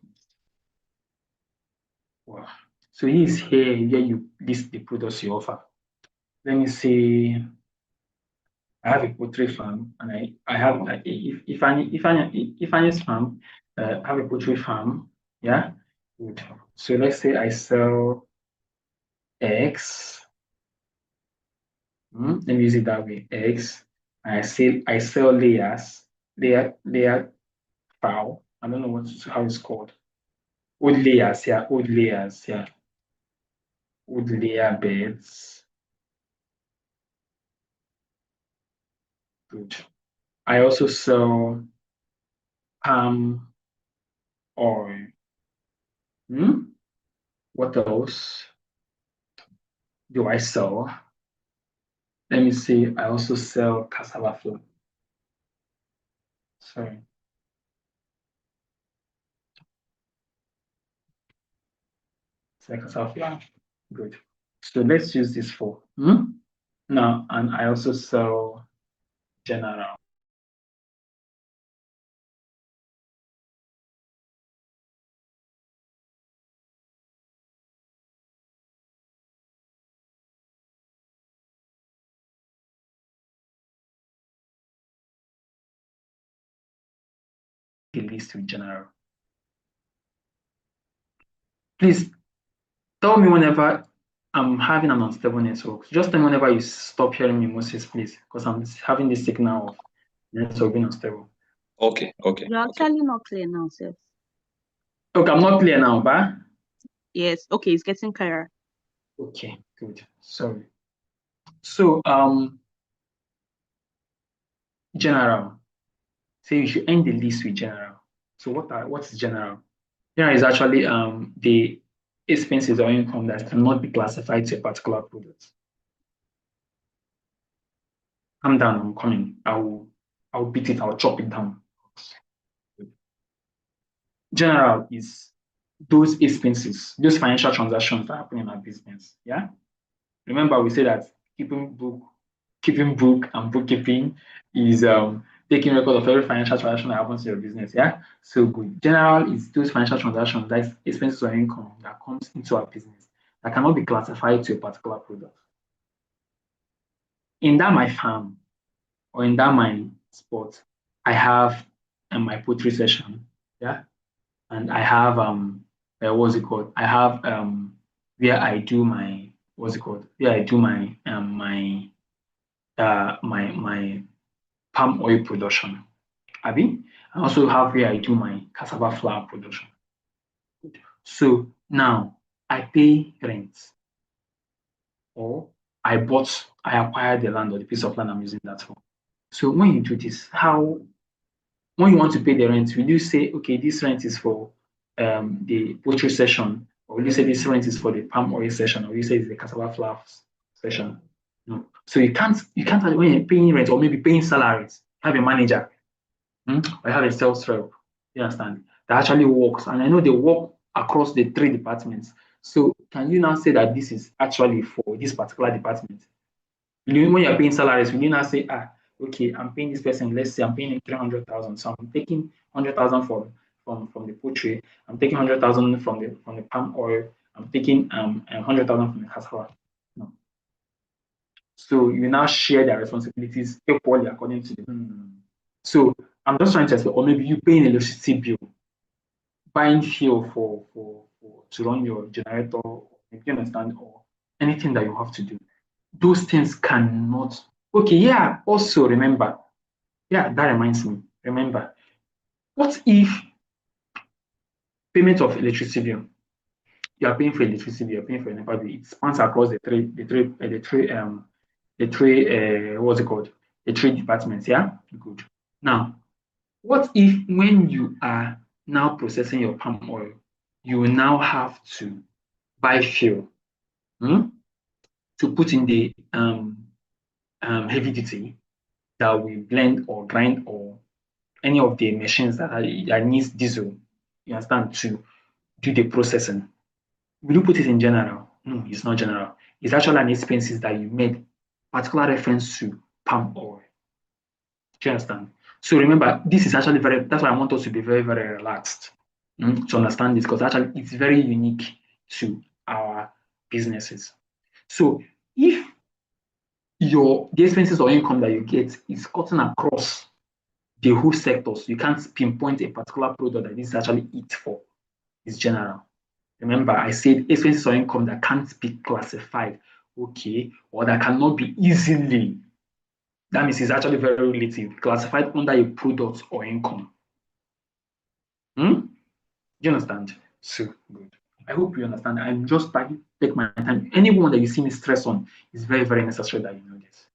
Wow. So he is here where you list the products you offer. Let me say I have a poultry farm, and I have if Ifani's farm, I have a poultry farm. Yeah, good. So let's say I sell eggs. Let me use it that way. Eggs. And I sell layer fowl. I don't know how it's called. Wood layers, yeah, wood layers, yeah. Wood layer beds. Good. I also sell palm oil. What else do I sell? Let me see. I also sell cassava flour. Sorry. It's like a self-plan. Good. So let's use this for now, and I also sell general. The list with general. Please tell me whenever I'm having an unstable network. Just tell me whenever you stop hearing me, Moses, please, because I'm having this signal of network being unstable. Okay. You're actually not clear now, sir. Okay, I'm not clear now, but Yes, okay, it's getting clearer. okay, good. Sorry. So general. Say you should end the list with general. So what is general? General is actually the expenses or income that cannot be classified to a particular product. Calm down, I'm coming. I'll beat it, I'll chop it down. General is those expenses, those financial transactions that happen in our business. Yeah. Remember, we said that keeping book and bookkeeping is taking record of every financial transaction that happens in your business. Yeah. So good. General is those financial transactions, like expenses or income that comes into our business that cannot be classified to a particular product. In that my farm or in that my sport, I have my poultry session. Yeah. And I have what's it called? I have where I do my what's it called? Where I do my palm oil production. Abi? I also have where I do my cassava flour production. So now I pay rent, or I acquired the land or the piece of land I'm using that for. So when you do this, when you want to pay the rent, will you say, okay, this rent is for the poultry session, or will you say this rent is for the palm oil session, or will you say it's the cassava flour session? No. So you can't when you're paying rent or maybe paying salaries, have a manager, or have a sales rep. You understand? That actually works. And I know they work across the three departments. So can you now say that this is actually for this particular department? When you're paying salaries, will you now say, okay, I'm paying this person, let's say I'm paying him 300,000. So I'm taking 100,000 from the poultry, I'm taking 100,000 from the palm oil, I'm taking 100,000 from the cassava. No. So you now share their responsibilities equally according to the. So I'm just trying to explain, or maybe you paying electricity bill, buying fuel for to run your generator, if you understand, or anything that you have to do. Those things cannot. Okay, yeah. Also remember, yeah, that reminds me. Remember, what if payment of electricity bill? You are paying for electricity bill, you're paying for NEPA bill. It spans across what's it called? The three departments. Yeah, good. Now, what if when you are now processing your palm oil, you will now have to buy fuel to put in the heavy duty that will blend or grind or any of the machines that needs diesel, you understand, to do the processing. Will you put it in general? No, it's not general. It's actually an expenses that you made particular reference to palm oil. Do you understand? So remember, this is actually that's why I want us to be very, very relaxed to understand this, because actually it's very unique to our businesses. So if the expenses or income that you get is cutting across the whole sectors, you can't pinpoint a particular product that this is actually it for. It's general. Remember, I said expenses or income that can't be classified, okay, or that cannot be easily. That means it's actually very relative, classified under a product or income. Do you understand? So good. I hope you understand. I'm just take my time. Anyone that you see me stress on is very, very necessary that you know this.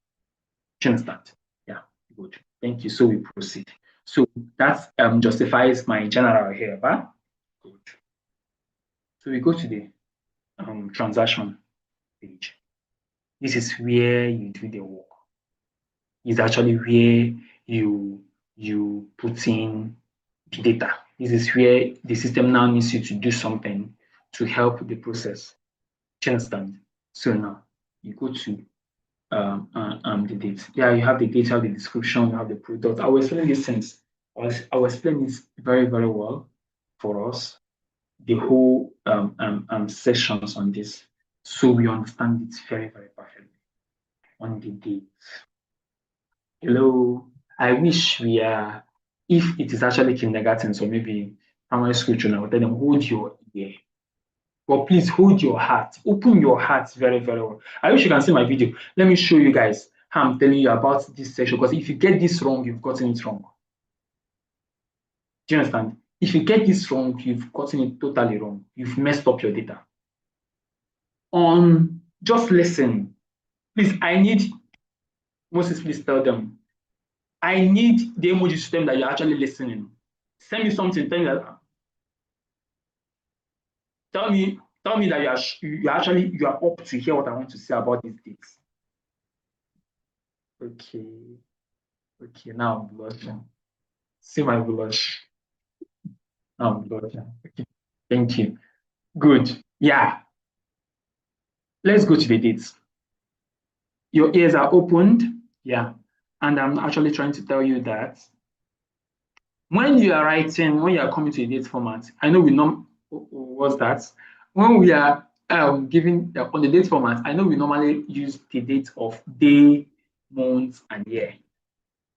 Do you understand? Yeah, good. Thank you. So we proceed. So that justifies my general here, but good. So we go to the transaction page. This is where you do the work. It's actually where you you put in the data. This is where the system now needs you to do something to help the process. Do you understand? So now you go to the date. Yeah, you have the data, the description, you have the product. I will explain these things. I will explain this very, very well for us, the whole sessions on this, so we understand it very, very perfectly. On the date. Hello. I wish we are, if it is actually kindergarten, so maybe primary school children, I will tell them, hold your ear. But please hold your heart. Open your heart very, very well. I wish you can see my video. Let me show you guys how I'm telling you about this section. Because if you get this wrong, you've gotten it wrong. Do you understand? If you get this wrong, you've gotten it totally wrong. You've messed up your data. Just listen. Please, I need Moses, please tell them. I need the emoji system that you're actually listening. Send me something. Tell me that you are up to hear what I want to say about these dates. Okay, now I'm blushing. See my blush. Now I'm blushing. Okay, thank you. Good. Yeah. Let's go to the dates. Your ears are opened. Yeah. And I'm actually trying to tell you that when you are writing, when you are coming to a date format, I know we know what's that. When we are giving on the date format, I know we normally use the date of day, month, and year.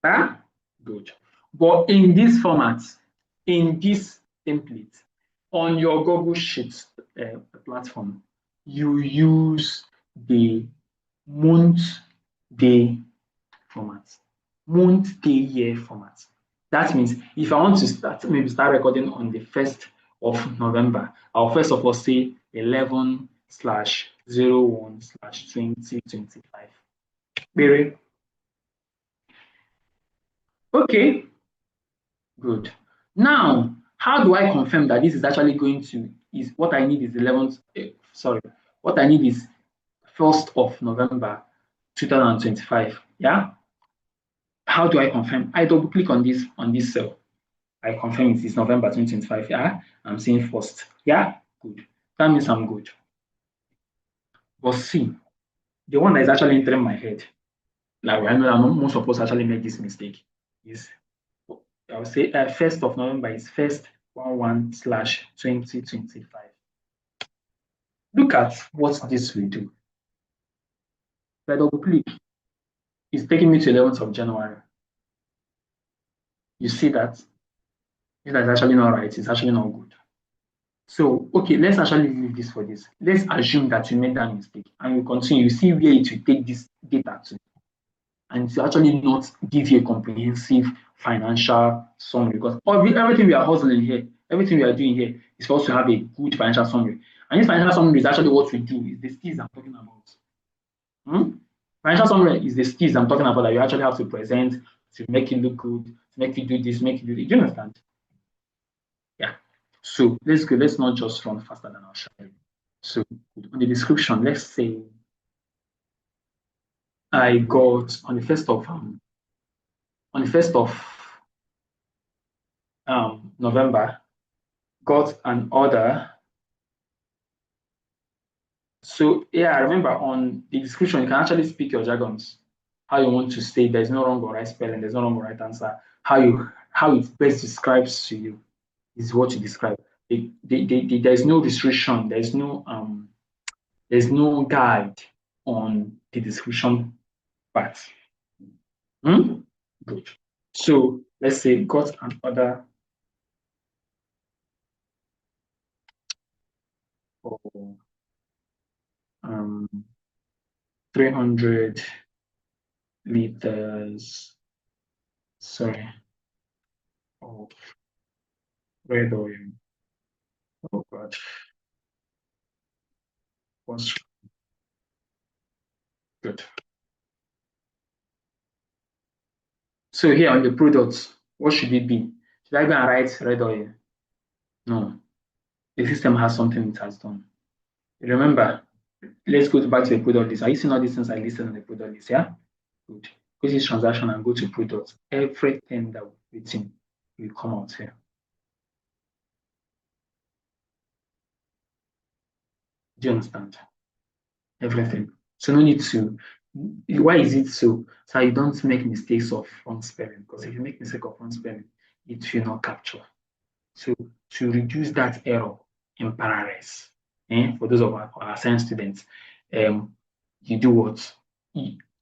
Huh? Good. But in this format, in this template, on your Google Sheets platform, you use the month, day format, month, day, year format. That means if I want to start recording on the 1st of November, I'll first of all say 11/01/2025. Berry. Okay, good. Now, how do I confirm that this is actually going to, is what I need is 11th, what I need is 1st of November 2025, yeah? How do I confirm? I double click on this cell. I confirm it is November 2025, yeah? I'm saying 1st, yeah? Good. That means I'm good. But see, the one that is actually entering my head, like I know that most of us actually make this mistake, is I would say 1st of November is 1/1/2025. Look at what this will do. If I double click, it's taking me to 11th of January. You see that? It's actually not right. It's actually not good. So, okay, let's actually leave this for this. Let's assume that you made that mistake and you continue. You see where it will take this data to. And to actually not give you a comprehensive financial summary, because everything we are hustling here, everything we are doing here is for us to have a good financial summary. And this financial summary is actually what we do, is the skills I'm talking about. Financial summary is the skills I'm talking about that you actually have to present to make it look good, to make you do this, make you do that. Do you understand? Yeah. So let's go. Let's not just run faster than our shadow. So on the description, let's say I got on the 1st of November, got an order. So yeah, remember on the description, you can actually speak your jargons, how you want to say. There's no wrong or right spelling, there's no wrong or right answer. How it best describes to you is what you describe. There's no restriction, there's no guide on the description part. Good. So let's say got an order for 300 liters, of red oil. Oh God. Was good. So here on the products, what should it be? Should I go and write red oil? No. The system has something it has done. Remember, let's go back to the product list. Are you seeing all these things I listed on the product list? Yeah? Good. close this transaction and go to products, everything that we've written will come out here. Do you understand? Everything. So no need to. Why is it so? So you don't make mistakes of front spelling. Because if you make mistake of front spelling, it will not capture. So to reduce that error in parallels, for those of our science students, you do what?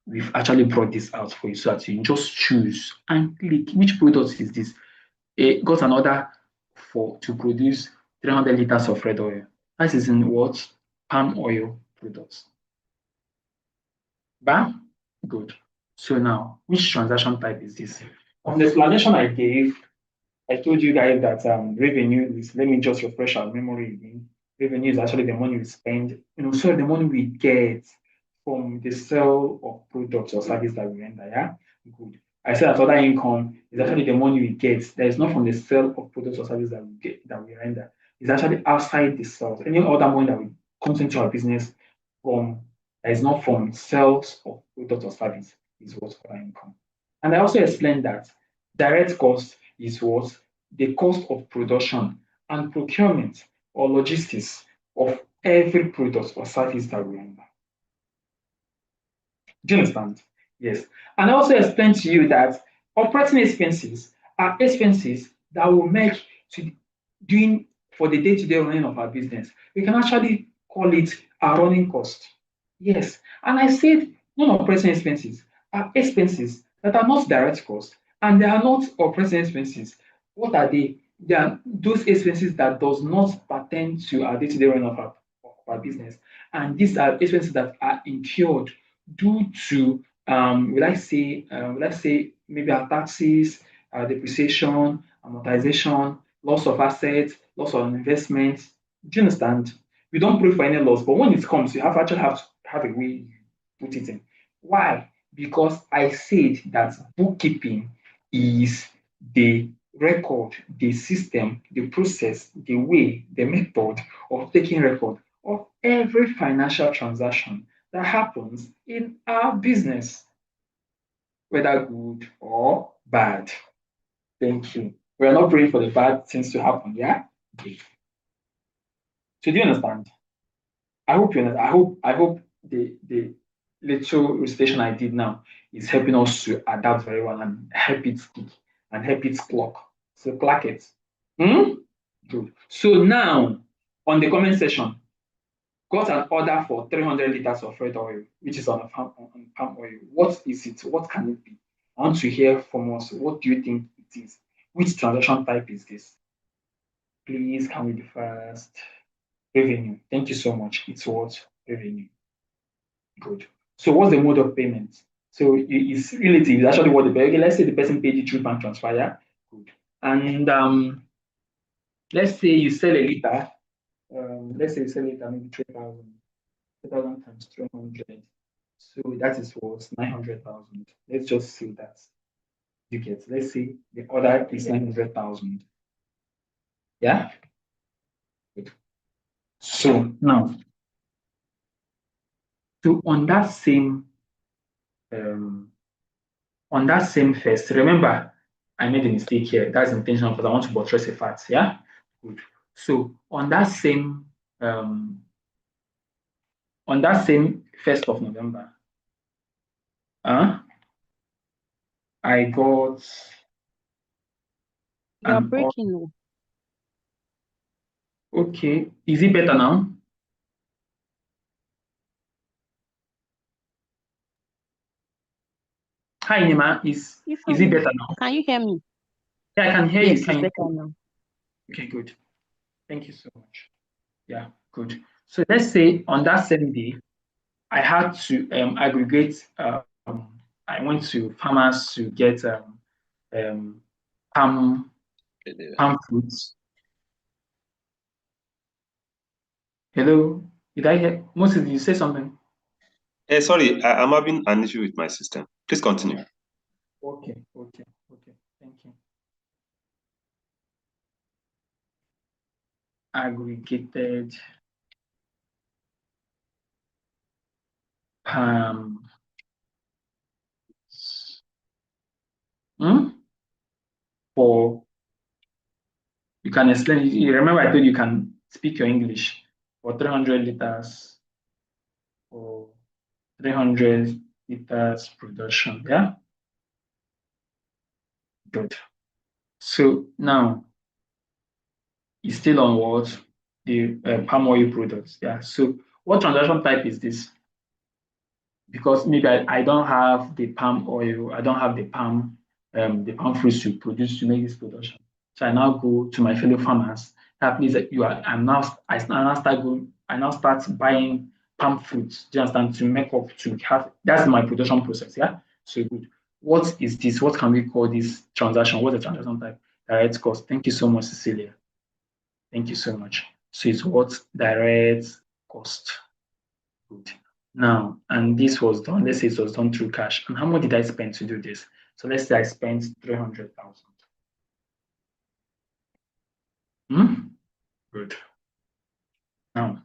We've actually brought this out for you so that you just choose and click which product is this. Got an order to produce 300 liters of red oil. That is in what? Palm oil products. Bam? Good. So now, which transaction type is this? On the explanation I gave, I told you guys that revenue is, let me just refresh our memory again. Revenue is actually the money we spend, so the money we get from the sale of products or service that we render. Yeah, good. I said that other income is actually the money we get. That is not from the sale of products or service that we get that we render. It's actually outside the sales. Any other money that comes into our business from that is not from sales of products or service is what other income. And I also explained that direct cost is what? The cost of production and procurement or logistics of every product or service that we render. Do you understand? Yes. And I also explained to you that operating expenses are expenses that will make to doing for the day-to-day running of our business. We can actually call it our running cost. Yes. And I said non-operating expenses are expenses that are not direct costs and they are not operating expenses. What are they? They are those expenses that does not pertain to our day-to-day running of our business. And these are expenses that are incurred due to will I say maybe our taxes, depreciation, amortization, loss of assets, loss of investment. Do you understand? We don't pray for any loss, but when it comes, you actually have to have a way you put it in. Why? Because I said that bookkeeping is the record, the system, the process, the way, the method of taking record of every financial transaction that happens in our business, whether good or bad. Thank you. We are not praying for the bad things to happen, yeah? Okay. So do you understand? I hope you understand. I hope the little recitation I did now is helping us to adapt very well and help it stick and help it clock. So clock it. Good. So now on the comment section, got an order for 300 liters of red oil, which is on palm oil. What is it? What can it be? I want to hear from us. What do you think it is? Which transaction type is this? Please, can we be fast? Revenue. Thank you so much. It's what? Revenue. Good. So what's the mode of payment? So it's relative. It's actually what okay, let's say the person paid you through bank transfer. Yeah? Good. And let's say you sell a liter. Let's say you sell it at maybe 3,000. 3,000 times 300. So that is what 900,000. Let's just say that you get. Let's say the order is 900,000. Yeah. Good. So now, so on that same first, remember I made a mistake here. That's intentional because I want to buttress a fact. Yeah. Good. So on that same 1st of November, I got. You're breaking. Okay, is it better now? Hi, Nima. Is it better now? Can you hear me? Yeah, I can hear yes, you. Can it's you better now. Okay, good. Thank you so much. Yeah, good. So let's say on that same day, I had to aggregate. I went to farmers to get palm fruits. Hello, did I hear? Moses, did you say something? Sorry, I'm having an issue with my system. Please continue. Okay. Thank you. Aggregated palm For you can explain. You remember I told you can speak your English for 300 liters or 300 liters production. Yeah, good. So now it's still on what the palm oil products. Yeah. So what transaction type is this? Because maybe I don't have the palm oil, I don't have the palm fruits to produce to make this production. So I now go to my fellow farmers. That please, you are. I now start buying palm fruits. Do you understand? To make up to have. That's my production process. Yeah. So good. What is this? What can we call this transaction? What's the transaction type? Direct cost. Thank you so much, Cecilia. Thank you so much. So it's what direct cost. Good. Now, and this was done, let's say it was done through cash. And how much did I spend to do this? So let's say I spent 300,000. Good. Now,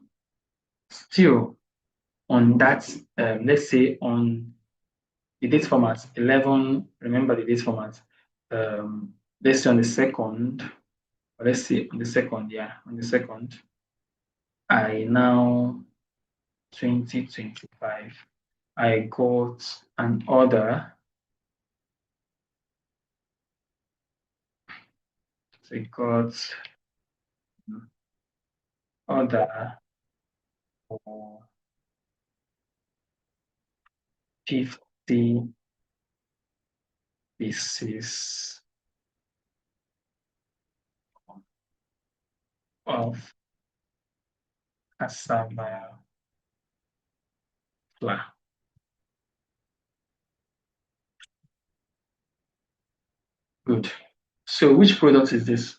still on that, let's say on the date format, 11, remember the date format. Let's say on the second, or let's say on the second, yeah, on the second, I now 2025, I got an order. So I got order for 50 pieces of cassava flour. Good. So which product is this?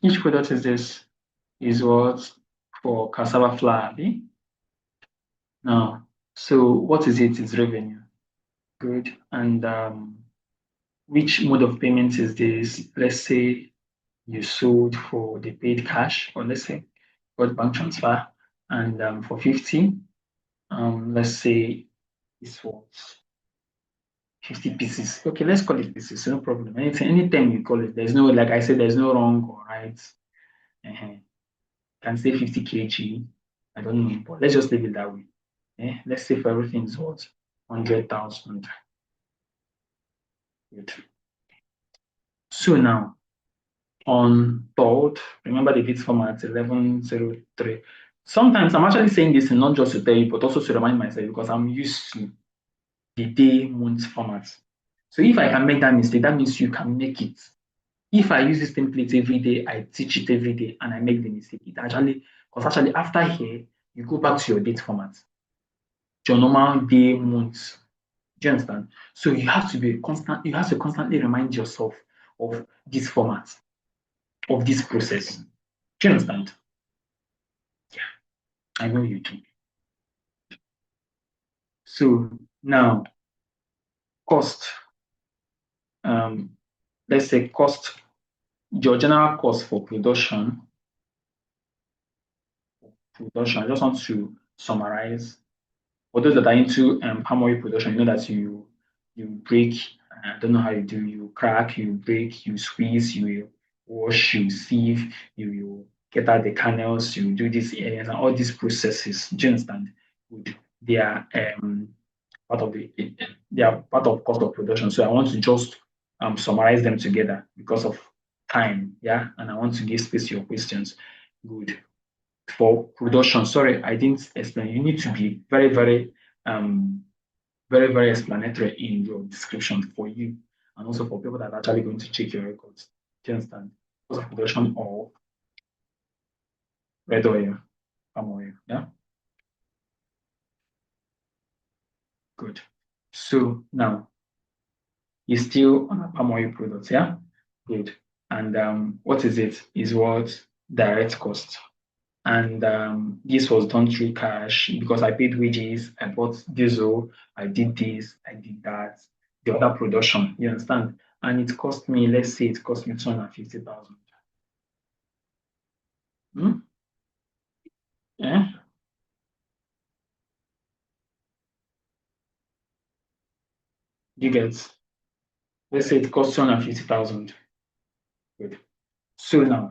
Which product is this? Is what for cassava flour? Now, so what is it? It's revenue. Good. And which mode of payment is this? Let's say you sold for the paid cash, or let's say got bank transfer, and for 50, let's say it's what 50 pieces. Okay, let's call it pieces, no problem. Anytime you call it, there's no, like I said, there's no wrong or right. Can say 50 kg. I don't know, but let's just leave it that way. Let's say for everything is what 100,000. Good. So now on third, remember the date format 1103. Sometimes I'm actually saying this not just to tell you, but also to remind myself because I'm used to the day month format. So if I can make that mistake, that means you can make it. If I use this template every day, I teach it every day, and I make the mistake, because actually after here, you go back to your date format, your normal day, month. Do you understand? So you have to be constant. You have to constantly remind yourself of this format, of this process. Do you understand? Yeah, I know you do. So now, cost. Let's say cost. Your general cost for production. I just want to summarize. For those that are into palm oil production, you know that you break. I don't know how you do. You crack, you break, you squeeze, you wash, you sieve, you get out the kernels, you do these areas and all these processes. Do you understand? They are part of they are part of cost of production. So I want to just summarize them together because of time. Yeah, and I want to give space to your questions. Good. For production, sorry, I didn't explain. You need to be very explanatory in your description for you and also for people that are actually going to check your records. Do you understand? Because of production of red oil, palm oil. Yeah. Good. So now you're still on a palm oil product. Yeah. Good. And what is it? Is what direct cost. And this was done through cash because I paid wages, I bought diesel, I did this, I did that, the other production, you understand? And it cost me, let's say it cost me 250,000. Yeah. You get, let's say it costs 250,000. Good. So now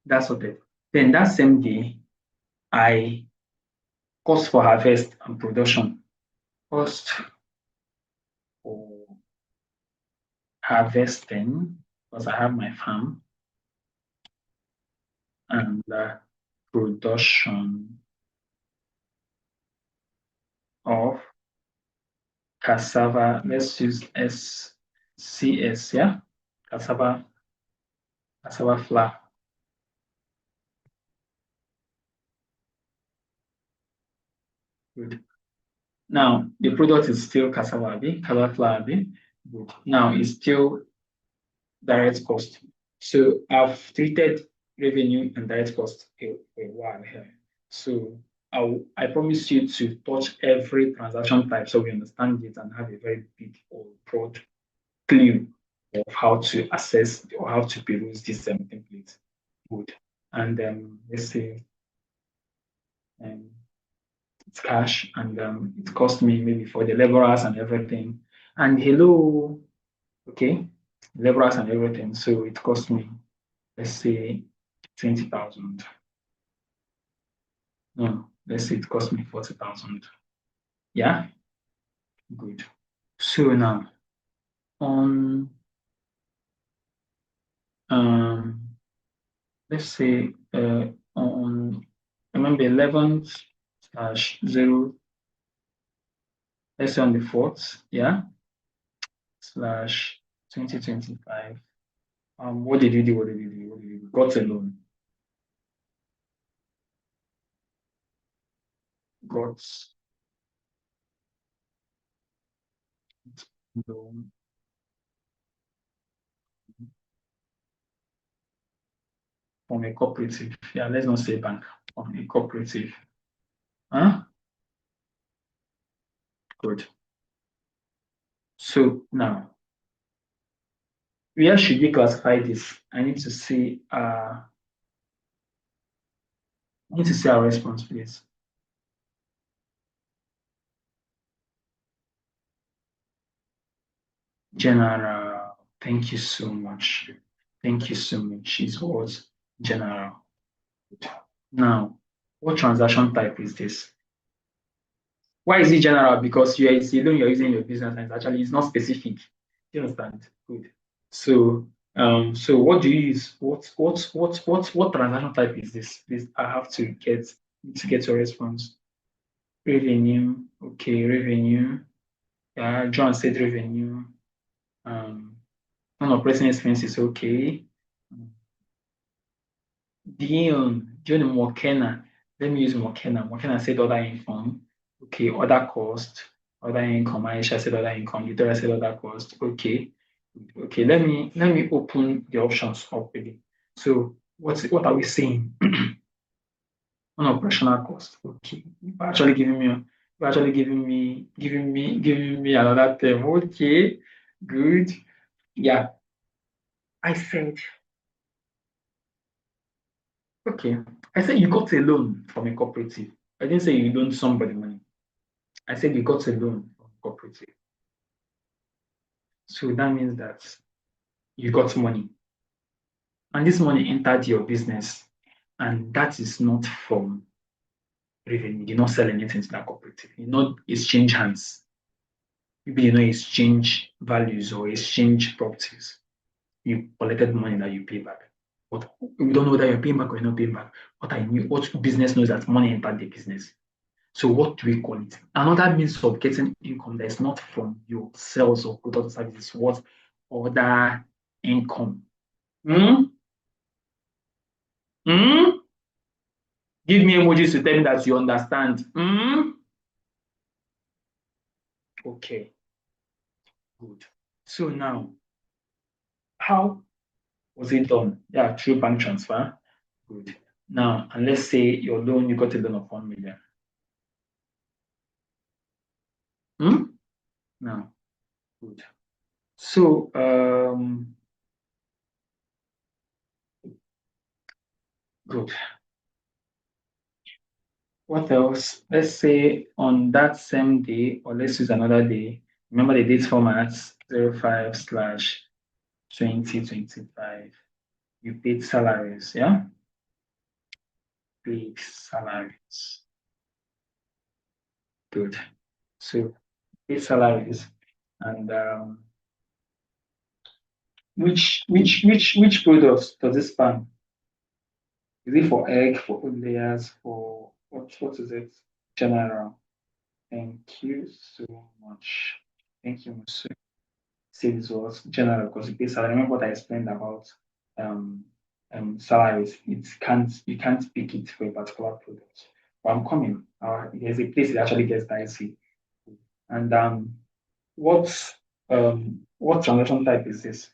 that's sorted. Then that same day, I cost for harvest and production. Cost for harvesting, because I have my farm, and production of cassava. Let's use SCS, yeah? Cassava flour. Good. Now, the product is still cassava flour. Good. Now, it's still direct cost. So I've treated revenue and direct cost a while here. So I promise you to touch every transaction type so we understand it and have a very big or broad clue of how to assess or how to peruse this template. Good. And let's say it's cash, and it cost me maybe for the laborers and everything. And hello, okay, laborers and everything. So it cost me, let's say, 20,000. No, let's say it cost me 40,000. Yeah, good. So now on let's say on remember 11/0, let's say on the 4th, yeah, /2025. What did you do? What did you do? What did you do? Got a loan. Got loan from a cooperative. Yeah, let's not say bank, from a cooperative. Huh? Good. So now, where should we classify this? I need to see our response, please. General. Thank you so much. Thank you so much. It was general. Now, what transaction type is this? Why is it general? Because you are alone, you're using your business, and it's not specific. Do you understand? Good. So so what do you use? What transaction type is this? Please, I have to get your response. Revenue. Okay, revenue. Yeah, John said revenue. Non-operating expenses. Okay. John Mokena. Let me use Mokena. Mokena said other income. Okay, other cost, other income. Aisha said other income. Victoria said other cost. Okay. Okay, let me open the options up really. So what are we saying? On operational cost. Okay. You're actually giving me another term. Okay, good. Yeah. I said, okay. I said you got a loan from a cooperative. I didn't say you loaned somebody money. I said you got a loan from a cooperative. So that means that you got money. And this money entered your business. And that is not from revenue. You did not sell anything to that cooperative. You not exchange hands. Maybe you know exchange values or exchange properties. You collected money that you pay back. But we don't know whether you're paying back or you're not paying back. What business knows that money entered the business. So what do we call it? Another means of getting income that is not from your sales or product or services. What other income? Hmm? Hmm? Give me emojis to tell me that you understand. Hmm? Okay, good. So now, how was it done? Yeah, through bank transfer. Good. Now, and let's say your loan, you got a loan of 1 million. Now, good. So, good. What else? Let's say on that same day, or let's use another day, Remember the date formats 05/2025. You paid salaries, yeah? Paid salaries. Good. So paid salaries. And which products does this span? Is it for egg, for oat layers, for what is it? General. Thank you so much. Thank you, Monsieur. Say this was general because it pays salary. Remember what I explained about um, salaries. You can't pick it for a particular product. But I'm coming. There's a place it actually gets dicey. And what transaction type is this?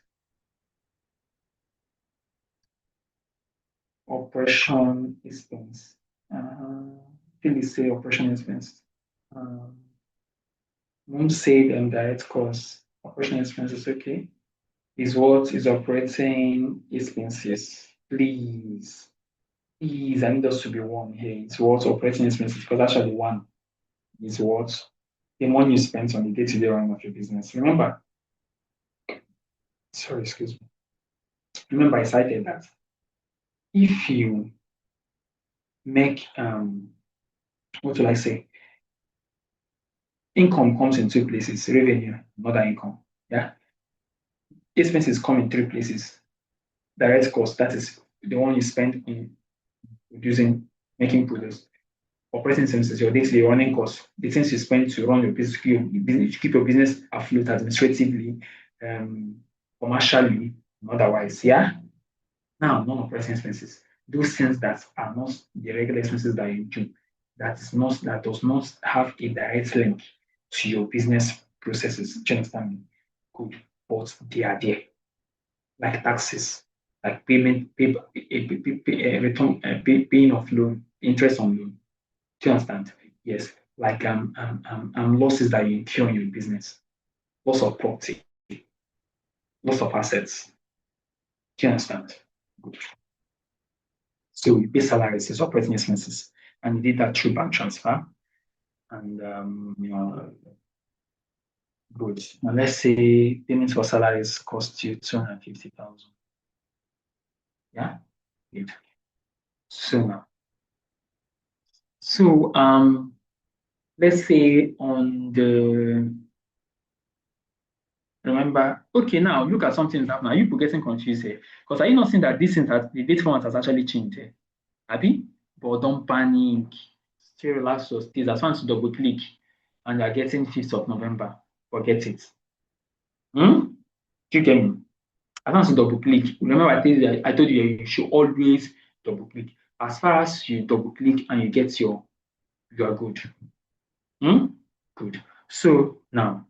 Operation expense. Please say operation expense. Won't say the direct cost. Operation expenses, okay. Is what is operating expenses. Please. Please, I need us to be one here. It's what operating expenses, because actually one is what the money you spend on the day-to-day running of your business. Remember, sorry, excuse me. Remember, I cited that if you make what will I say? Income comes in two places, revenue, not income. Yeah. Expenses come in three places. Direct cost, that is the one you spend in producing, making products. Operating expenses, your day-to-day running costs, the things you spend to run your business, keep your business afloat administratively, commercially, and otherwise. Yeah. Now, non-operating expenses, those things that are not the regular expenses that you do, that does not have a direct link to your business processes. Do you understand me? Good, but they are there, like taxes, like return, paying of loan, interest on loan. Do you understand? Yes, like losses that you incur in your business, loss of property, loss of assets. Do you understand? Good. So you pay salaries, it's operating expenses, and you did that through bank transfer. And good. Now let's say payments for salaries cost you 250,000. Yeah, good. So now, let's say on the remember, okay, now look at something that now you getting confused here. Because are you not seeing that this thing that the date format has actually changed here? Abi? But don't panic. Still relax your stays. As long as you double click and you're getting 5th of November, forget it. Do you get me? As long as you double click, remember I told you you should always double click. As far as you double click and you get you are good. Good. So now,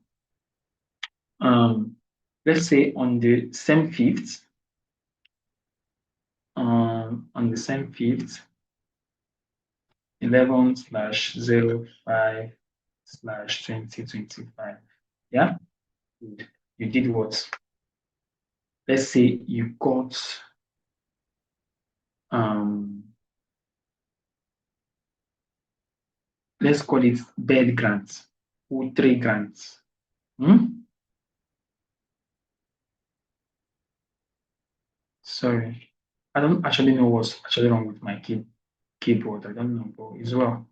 let's say on the same 5th, on the same 5th, 11/05/2025. Yeah, good. You did what? Let's say you got let's call it bed grants or 3 grants. Sorry, I don't actually know what's actually wrong with my keyboard. I don't know, but as well.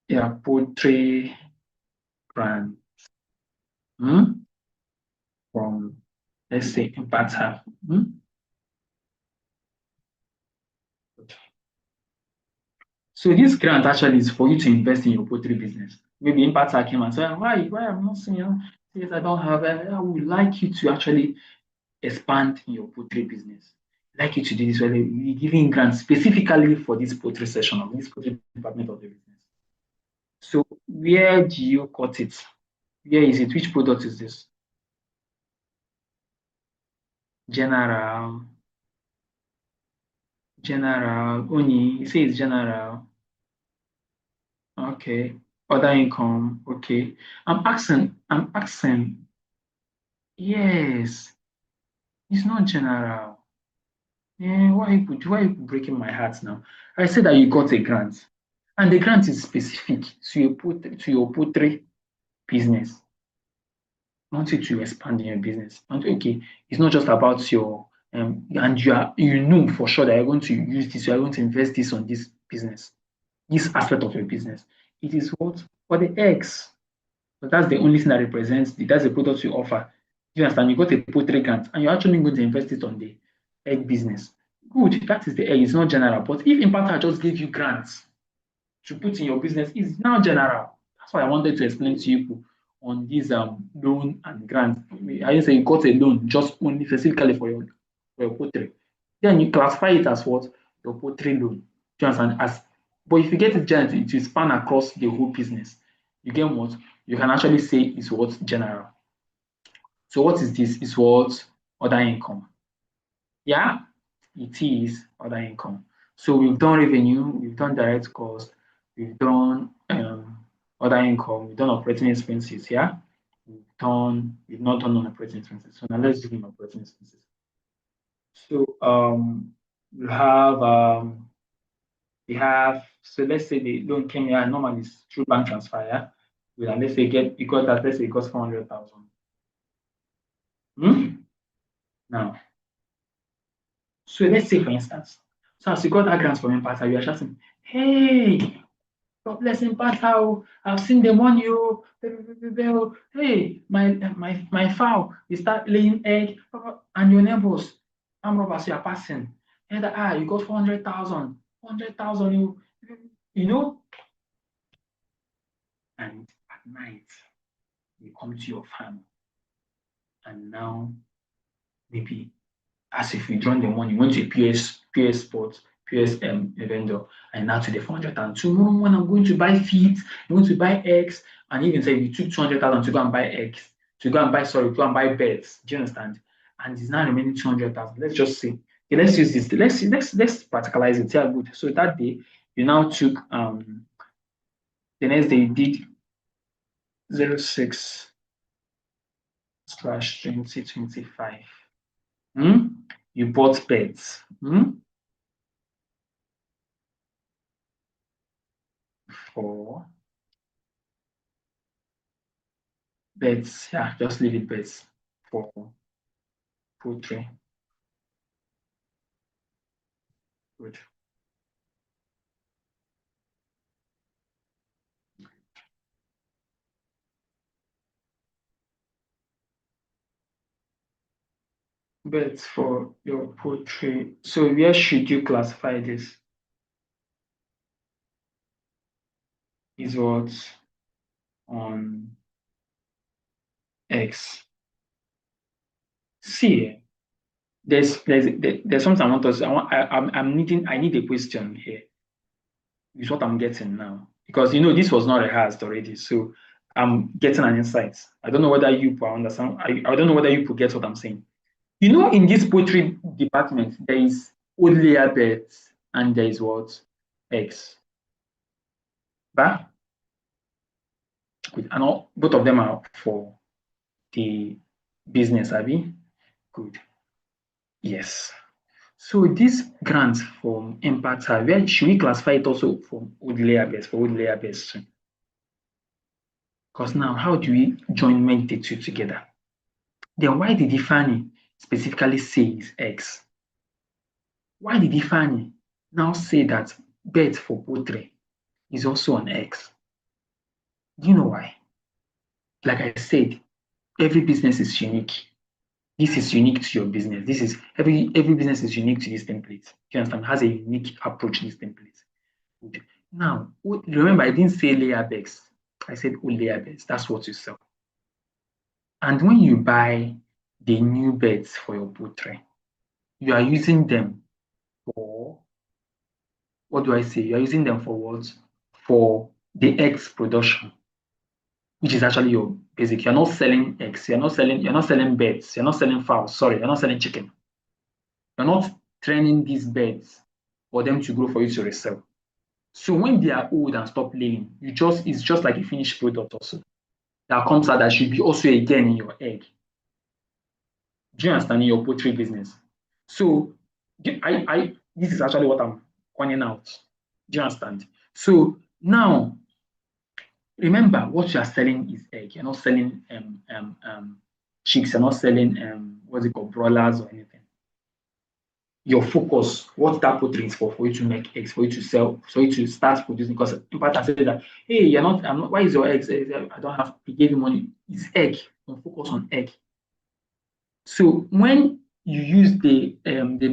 Yeah, poultry grant from, let's say, Impata. So this grant actually is for you to invest in your poultry business. Maybe Impata came and said, why I'm not seeing you? Yes, I don't have it. I would like you to actually expand in your poultry business. I'd like you to do this, we're giving grants specifically for this poultry section of this poultry department of the business. So where do you cut it? Where is it? Which product is this? General. Only you say it's general. Okay. Other income. Okay. I'm asking. Yes. It's not general. Yeah, why you breaking my heart now? I said that you got a grant. And the grant is specific to your poultry business. I want you to expand in your business. And okay, it's not just about your and you know for sure that you're going to use this, you're going to invest this on this business, this aspect of your business. It is what for the eggs. But that's the only thing that represents that's the product you offer. You understand? You got a poultry grant and you're actually going to invest it on the egg business. Good, that is the egg, it's not general. But if Impactor just gave you grants to put in your business, it's now general. That's why I wanted to explain to you on this loan and grant. I didn't say you got a loan just only specifically for your poultry. Then you classify it as what? Your poultry loan. Do you understand? But if you get it general, it will span across the whole business. You get what? You can actually say it's what general. So what is this? It's what other income. Yeah, it is other income. So we've done revenue, we've done direct cost, we've done other income, we've done operating expenses. Yeah, we've not done non-operating expenses. So now let's do operating expenses. So we have so let's say the loan came here normally it's through bank transfer. Yeah, let's say let's say it costs 400,000. Now, so let's say for instance, so as you got that grant from Impactor, you are shouting, hey, God bless Impactor, I've seen the money, oh, hey, my fowl, you start laying egg, and your neighbors, arm robbers, you are passing. And you got 400,000, 400,000, you know, and at night, you come to your farm, and now maybe as if you drawn the money, went to a PS Sports, PS vendor, and now to the 400,000. Tomorrow when I'm going to buy feet, I'm going to buy eggs, and even say you took 200,000 to go and buy eggs, to go and buy beds. Do you understand? And it's now remaining 200,000. Let's just say, okay, let's use this. Let's practicalize it. Yeah, good. So that day you now took the next day you did 06/2025. You bought beds. For beds, yeah, just leave it beds for poultry. Good. Beds for your poultry. So where should you classify this? Is what on X. See, there's something I want us. I need a question here. Is what I'm getting now because this was not rehearsed already. So I'm getting an insight. I don't know whether you understand. I don't know whether you get what I'm saying. In this poultry department, there is old layer beds and there is what? Eggs. But good. And both of them are for the business, Abby. Good. Yes. So this grant from Impactor, where should we classify it also for old layer beds, too? Because now, how do we join the two together? Then why did Ifeanyi specifically say it's eggs? Why did Ifeanyi now say that bed for poultry is also on eggs? Do you know why? Like I said, every business is unique. This is unique to your business. This is every business is unique to this template. Do you understand? Has a unique approach to this template. Good. Now, remember, I didn't say layer beds. I said layer beds. That's what you sell. And when you buy the new beds for your poultry, you are using them for, what do I say? You are using them for what? For the eggs production, which is actually your basic. You're not selling eggs, you're not selling beds, you're not selling fowls, sorry, you're not selling chicken. You're not training these beds for them to grow for you to resell. So when they are old and stop laying, it's just like a finished product also. That comes out that should be also again in your egg. Do you understand in your poultry business? So this is actually what I'm pointing out. Do you understand? So now remember, what you are selling is egg. You're not selling chicks. You're not selling what's it called, broilers or anything. Your focus, what that portrays for you to make eggs, for you to sell, for you to start producing. Because in fact, I said that, hey, you're not, I'm not, why is your eggs? I don't have, he gave you money. It's egg. Don't focus on egg. So when you use the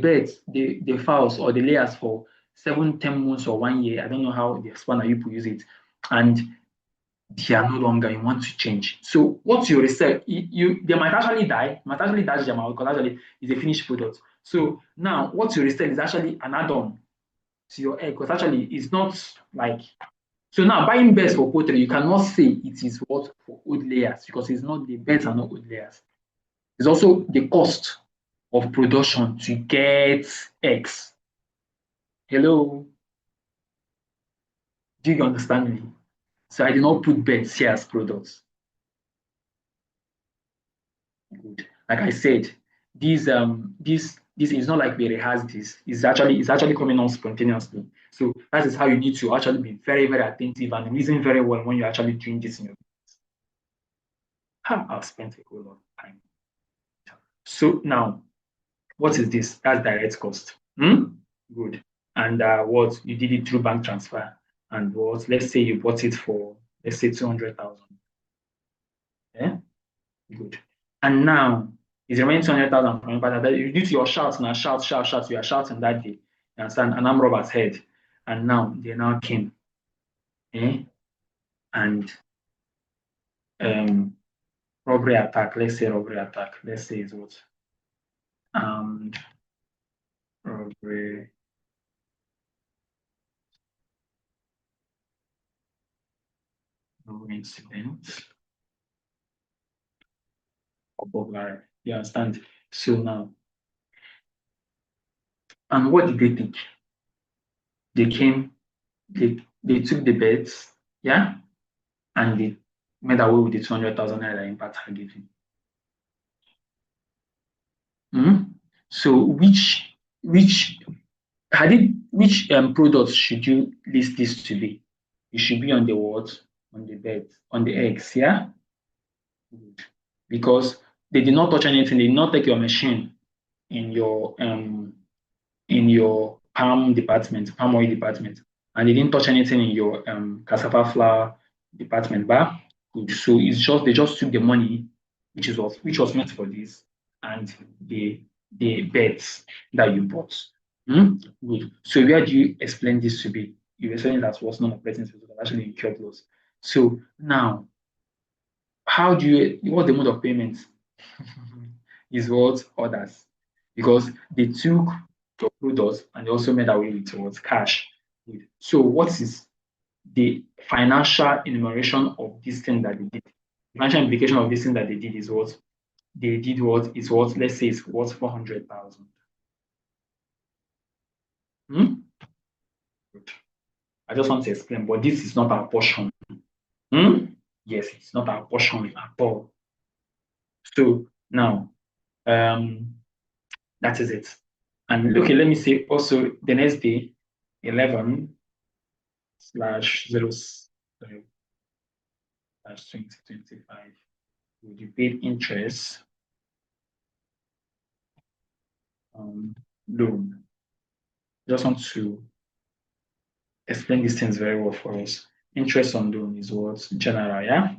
birds, the fowls or the layers for 7, 10 months or 1 year, I don't know how the spanner you use it, and they are no longer, you want to change. So what you resell, they might actually die, them out because actually it's a finished product. So now what you resell is actually an add-on to your egg because actually it's not like, so now buying birds for poultry, you cannot say it is what for old layers because it's not, the birds are not old layers. It's also the cost of production to get eggs. Hello, do you understand me? So I did not put birds here as products. Good. Like I said, this is not like we rehearsed this. It's actually coming on spontaneously. So that is how you need to actually be very, very attentive and listen very well when you're actually doing this in your business. I've spent a whole lot of time. So now, what is this? That's direct cost. Good. And what you did it through bank transfer, and what, let's say you bought it for, let's say 200,000. Yeah, good. And now it's remaining 200,000 from your partner. Due to your shouts now, shout, you are shouting that day. You understand? An arm robber's head. And now they now came. And robbery attack. Let's say robbery attack. Let's say it's what? Robbery. Incident. You understand? So now, and what did they think? They came, they took the bets, yeah, and they made away with the 200,000 naira impact I gave him. So which products should you list this to be? You should be on the what? On the bed, on the eggs, yeah? Because they did not touch anything, they did not take your machine in your palm oil department, and they didn't touch anything in your cassava flour department. But good. So it's just, they just took the money which was meant for this, and the beds that you bought. Good. So where do you explain this to be? You explain that was non-operating expenses actually incurred loss. So now, what the mode of payment is what others, because they took your products and they also made away with what cash. So what is the financial enumeration of this thing that they did? The financial implication of this thing that they did is what they did. What is what? Let's say it's worth 400,000. I just want to explain, but this is not our portion. Yes, it's not our portion at all. So now, that is it. And okay, let me say also the next day, 11/0/2025, would you pay interest loan? Just want to explain these things very well for us. Interest on loan is what? General, yeah?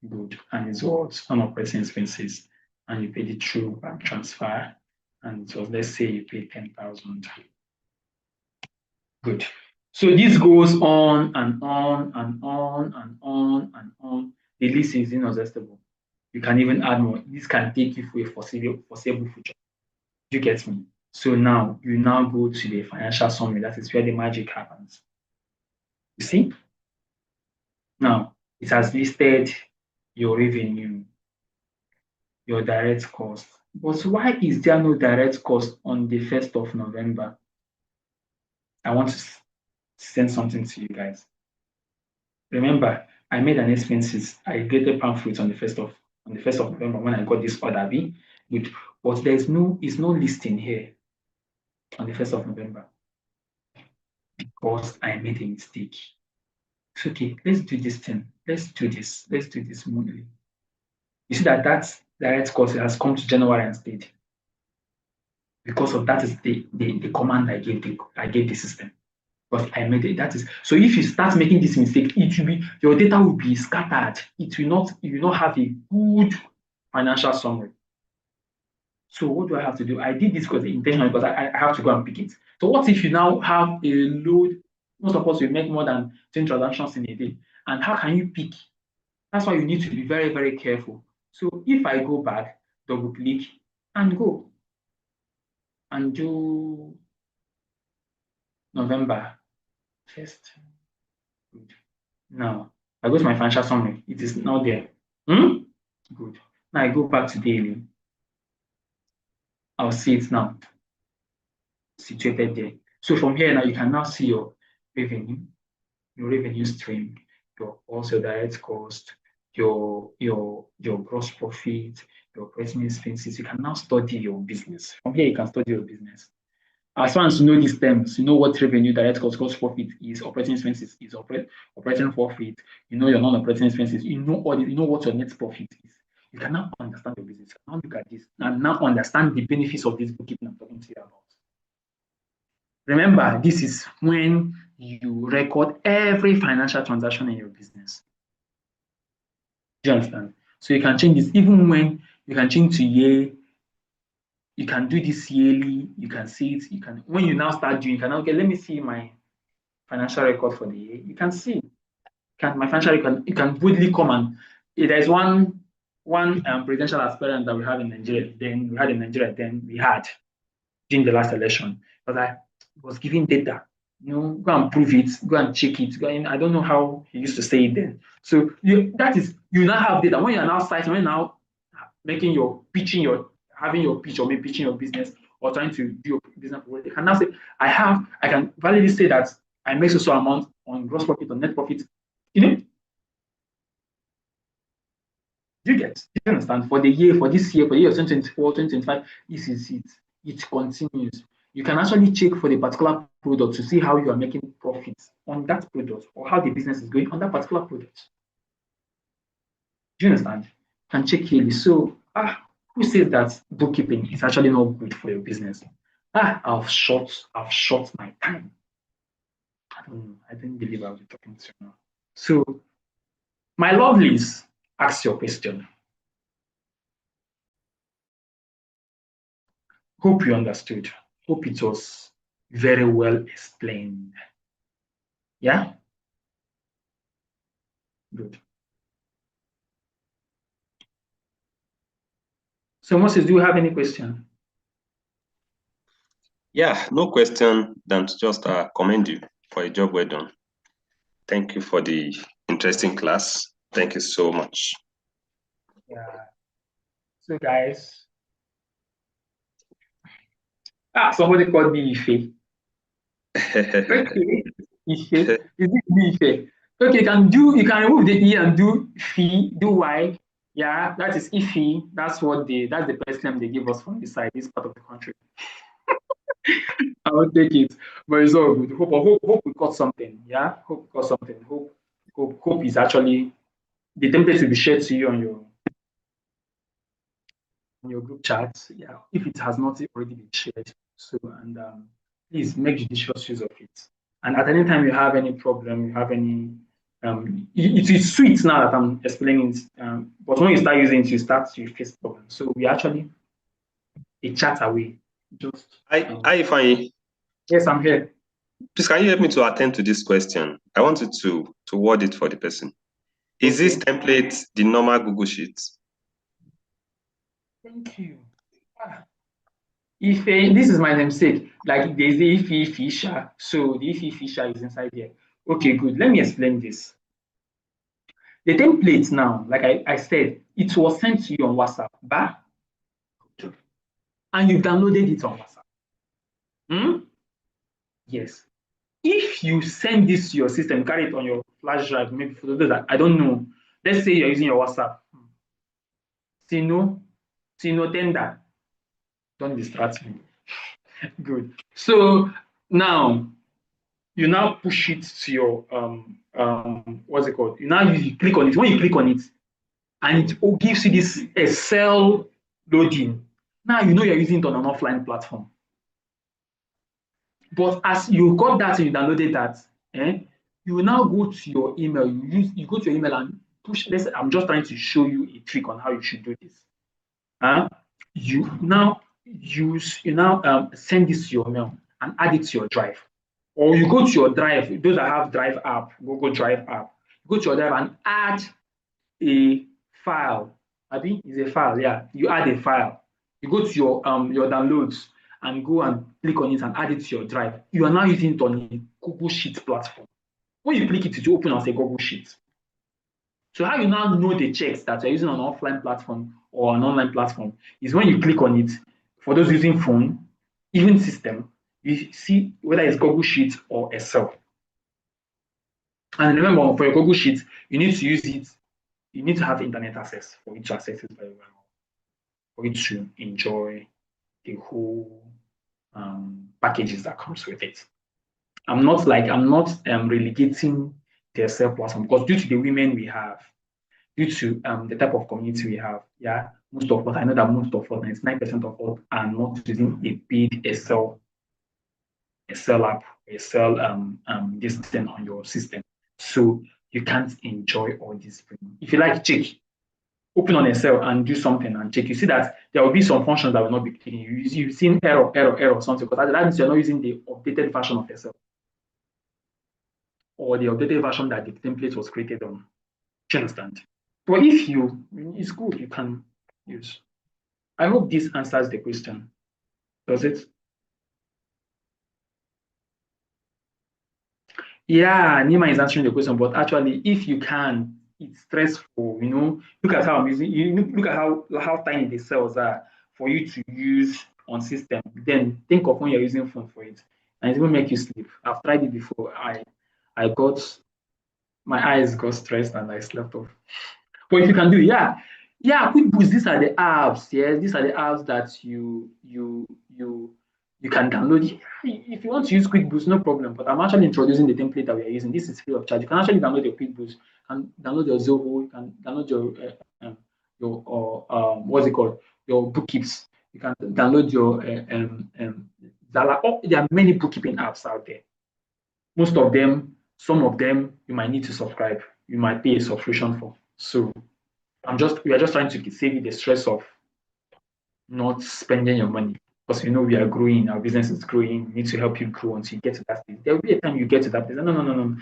Good. And it's what? Non-operating expenses. And you paid it through bank transfer. And so let's say you pay 10,000. Good. So this goes on and on and on and on and on. The list is inexhaustible. You can even add more. This can take you for a foreseeable future. You get me? So now you go to the financial summary. That is where the magic happens. You see? Now it has listed your revenue, your direct cost. But why is there no direct cost on the 1st of November? I want to send something to you guys. Remember, I made an expenses. I created pamphlet on the 1st of November when I got this order B, but there's no listing here on the 1st of November because I made a mistake. It's okay. Let's do this thing. Let's do this. Let's do this smoothly. You see that direct cost has come to January and stayed. Because of that is the command I gave the system. Because I made it. That is so if you start making this mistake, it will be your data will be scattered. You will not have a good financial summary. So what do I have to do? I did this because intentionally because I have to go and pick it. So what if you now have a load? Most of us will make more than 10 transactions in a day. And how can you pick? That's why you need to be very, very careful. So if I go back, double click and go and do November 1st. Good. Now I go to my financial summary. It is now there. Good. Now I go back to daily. I'll see it now situated there. So from here now you can now see your revenue stream, your also direct cost, your gross profit, your operating expenses. You can now study your business. From here you can study your business. As far as you know these terms, you know what revenue, direct cost, gross profit is, operating expenses is, operating profit, you know your non-operating expenses, you know what your net profit is. You can now understand your business. You can now look at this and now understand the benefits of this bookkeeping I'm talking to you about. Remember, this is when you record every financial transaction in your business. Do you understand? So you can change this even when you can change to year. You can do this yearly. You can see it. You can when you now start doing. You can now okay. Let me see my financial record for the year. You can see. My financial record. You can boldly come and there's one presidential aspirant that we have in Nigeria. Then we had in Nigeria. Then we had during the last election. But I was giving data. Go and prove it, go and check it. I don't know how he used to say it then. So you now have data. When you're now citing, when you're now having your pitch or maybe pitching your business or trying to do your business, you can now say, I can validly say that I make so amount on gross profit or net profit. Do you understand? For this year, for the year of 2024, 2025, this is it. It continues. You can actually check for the particular product to see how you are making profits on that product or how the business is going on that particular product. Do you understand? You can check here. So, who says that bookkeeping is actually not good for your business? I've short my time. I don't know. I didn't believe I was talking to you now. So, my lovelies, ask your question. Hope you understood. Hope it was very well explained. Yeah? Good. So Moses, do you have any question? Yeah, no question than to just commend you for a job well done. Thank you for the interesting class. Thank you so much. Yeah. So guys, somebody called me Ife. Okay, Ife. Is it Ife? Okay, you can remove the E and do Fi, do Y. Yeah, that is Ife. That's the best name they give us from this side, this part of the country. I will take it, but it's all good. Hope we got something. Yeah, hope we got something. Hope is actually the template will be shared to you on your group chat. Yeah, if it has not already been shared. So and please make judicious use of it. And at any time you have any problem, you have any it is sweet now that I'm explaining it. But when you start using it, you start to face problems. So we actually a chat away. Just Hi, Ifeanyi. Yes, I'm here. Please, can you help me to attend to this question? I wanted to word it for the person. Is this template the normal Google Sheet? Thank you. If this is my namesake, like there's the Ife Fisher, so the Ife Fisher is inside here. Okay, good. Let me explain this. The template now, like I said, it was sent to you on WhatsApp, and you downloaded it on WhatsApp. Yes. If you send this to your system, carry it on your flash drive, maybe for those that I don't know. Let's say you're using your WhatsApp. Sino tender. Don't distract me. Good. So now you now push it to your what's it called? You click on it. When you click on it, and it gives you this Excel loading. Now you know you're using it on an offline platform. But as you got that and you downloaded that, you will now go to your email. You go to your email and push. I'm just trying to show you a trick on how you should do this. You now send this to your mail and add it to your drive. Or you go to your drive, those that have Drive app, Google Drive app, go to your drive and add a file. Abi, is a file, yeah. You add a file. You go to your downloads and go and click on it and add it to your drive. You are now using it on a Google Sheet platform. When you click it, it will open as a Google Sheet. So how you now know the checks that you're using on an offline platform or an online platform is when you click on it. For those using phone, even system, you see whether it's Google Sheet or Excel. And remember, for your Google Sheet, you need to use it. You need to have internet access for you to access it very well, for you to enjoy the whole packages that comes with it. I'm not relegating the Excel platform because due to the women we have, due to the type of community we have, yeah, most of us, I know that most of us, 99% of us are not using a paid Excel app, Excel this thing on your system. So you can't enjoy all this. If you like, check, open on Excel and do something and check. You see that there will be some functions that will not be clicking. You've seen error, something, because that means you're not using the updated version of Excel or the updated version that the template was created on. Do you understand? But if it's good, you can use. I hope this answers the question. Does it? Yeah, Nima is answering the question, but actually, if you can, it's stressful. Look at how I'm using. Look at how tiny the cells are for you to use on system. Then think of when you're using phone for it, and it will make you sleep. I've tried it before. My eyes got stressed and I slept off. But if you can do it, yeah, QuickBooks. These are the apps. Yes, these are the apps that you can download. If you want to use QuickBooks, no problem. But I'm actually introducing the template that we are using. This is free of charge. You can actually download your QuickBooks and download your Zoho. You can download your what's it called? Your bookkeeps. You can download your Zala. Oh, there are many bookkeeping apps out there. Most of them, some of them, you might need to subscribe. You might pay a subscription for. So we are just trying to save you the stress of not spending your money, because we are growing, our business is growing. We need to help you grow until you get to that stage. There will be a time you get to that place. No.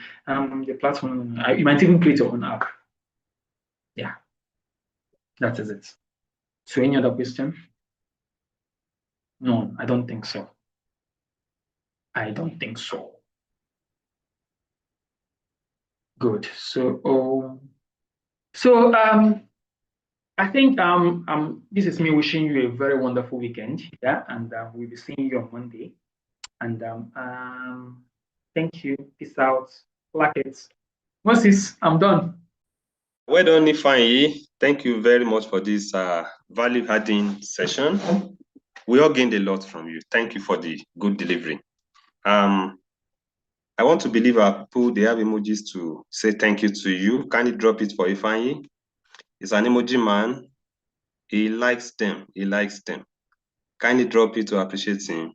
The platform, you might even create your own app. Yeah, that is it. So any other question? No, I don't think so. Good. So I think this is me wishing you a very wonderful weekend. Yeah, and we'll be seeing you on Monday. And thank you. Peace out. Like it. Moses, I'm done. Well done, Ifeanyi. Thank you very much for this value-adding session. We all gained a lot from you. Thank you for the good delivery. I want to believe our people, they have emojis to say thank you to you. Can you drop it for Ifeanyi? He's an emoji man. He likes them. Kindly drop it to appreciate him.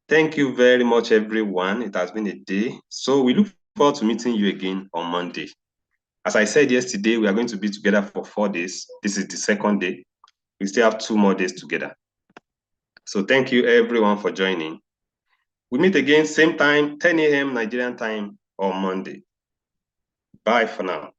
Thank you very much, everyone. It has been a day. So we look forward to meeting you again on Monday. As I said yesterday, we are going to be together for 4 days. This is the second day. We still have 2 more days together. So thank you, everyone, for joining. We meet again, same time, 10 a.m. Nigerian time on Monday. Bye for now.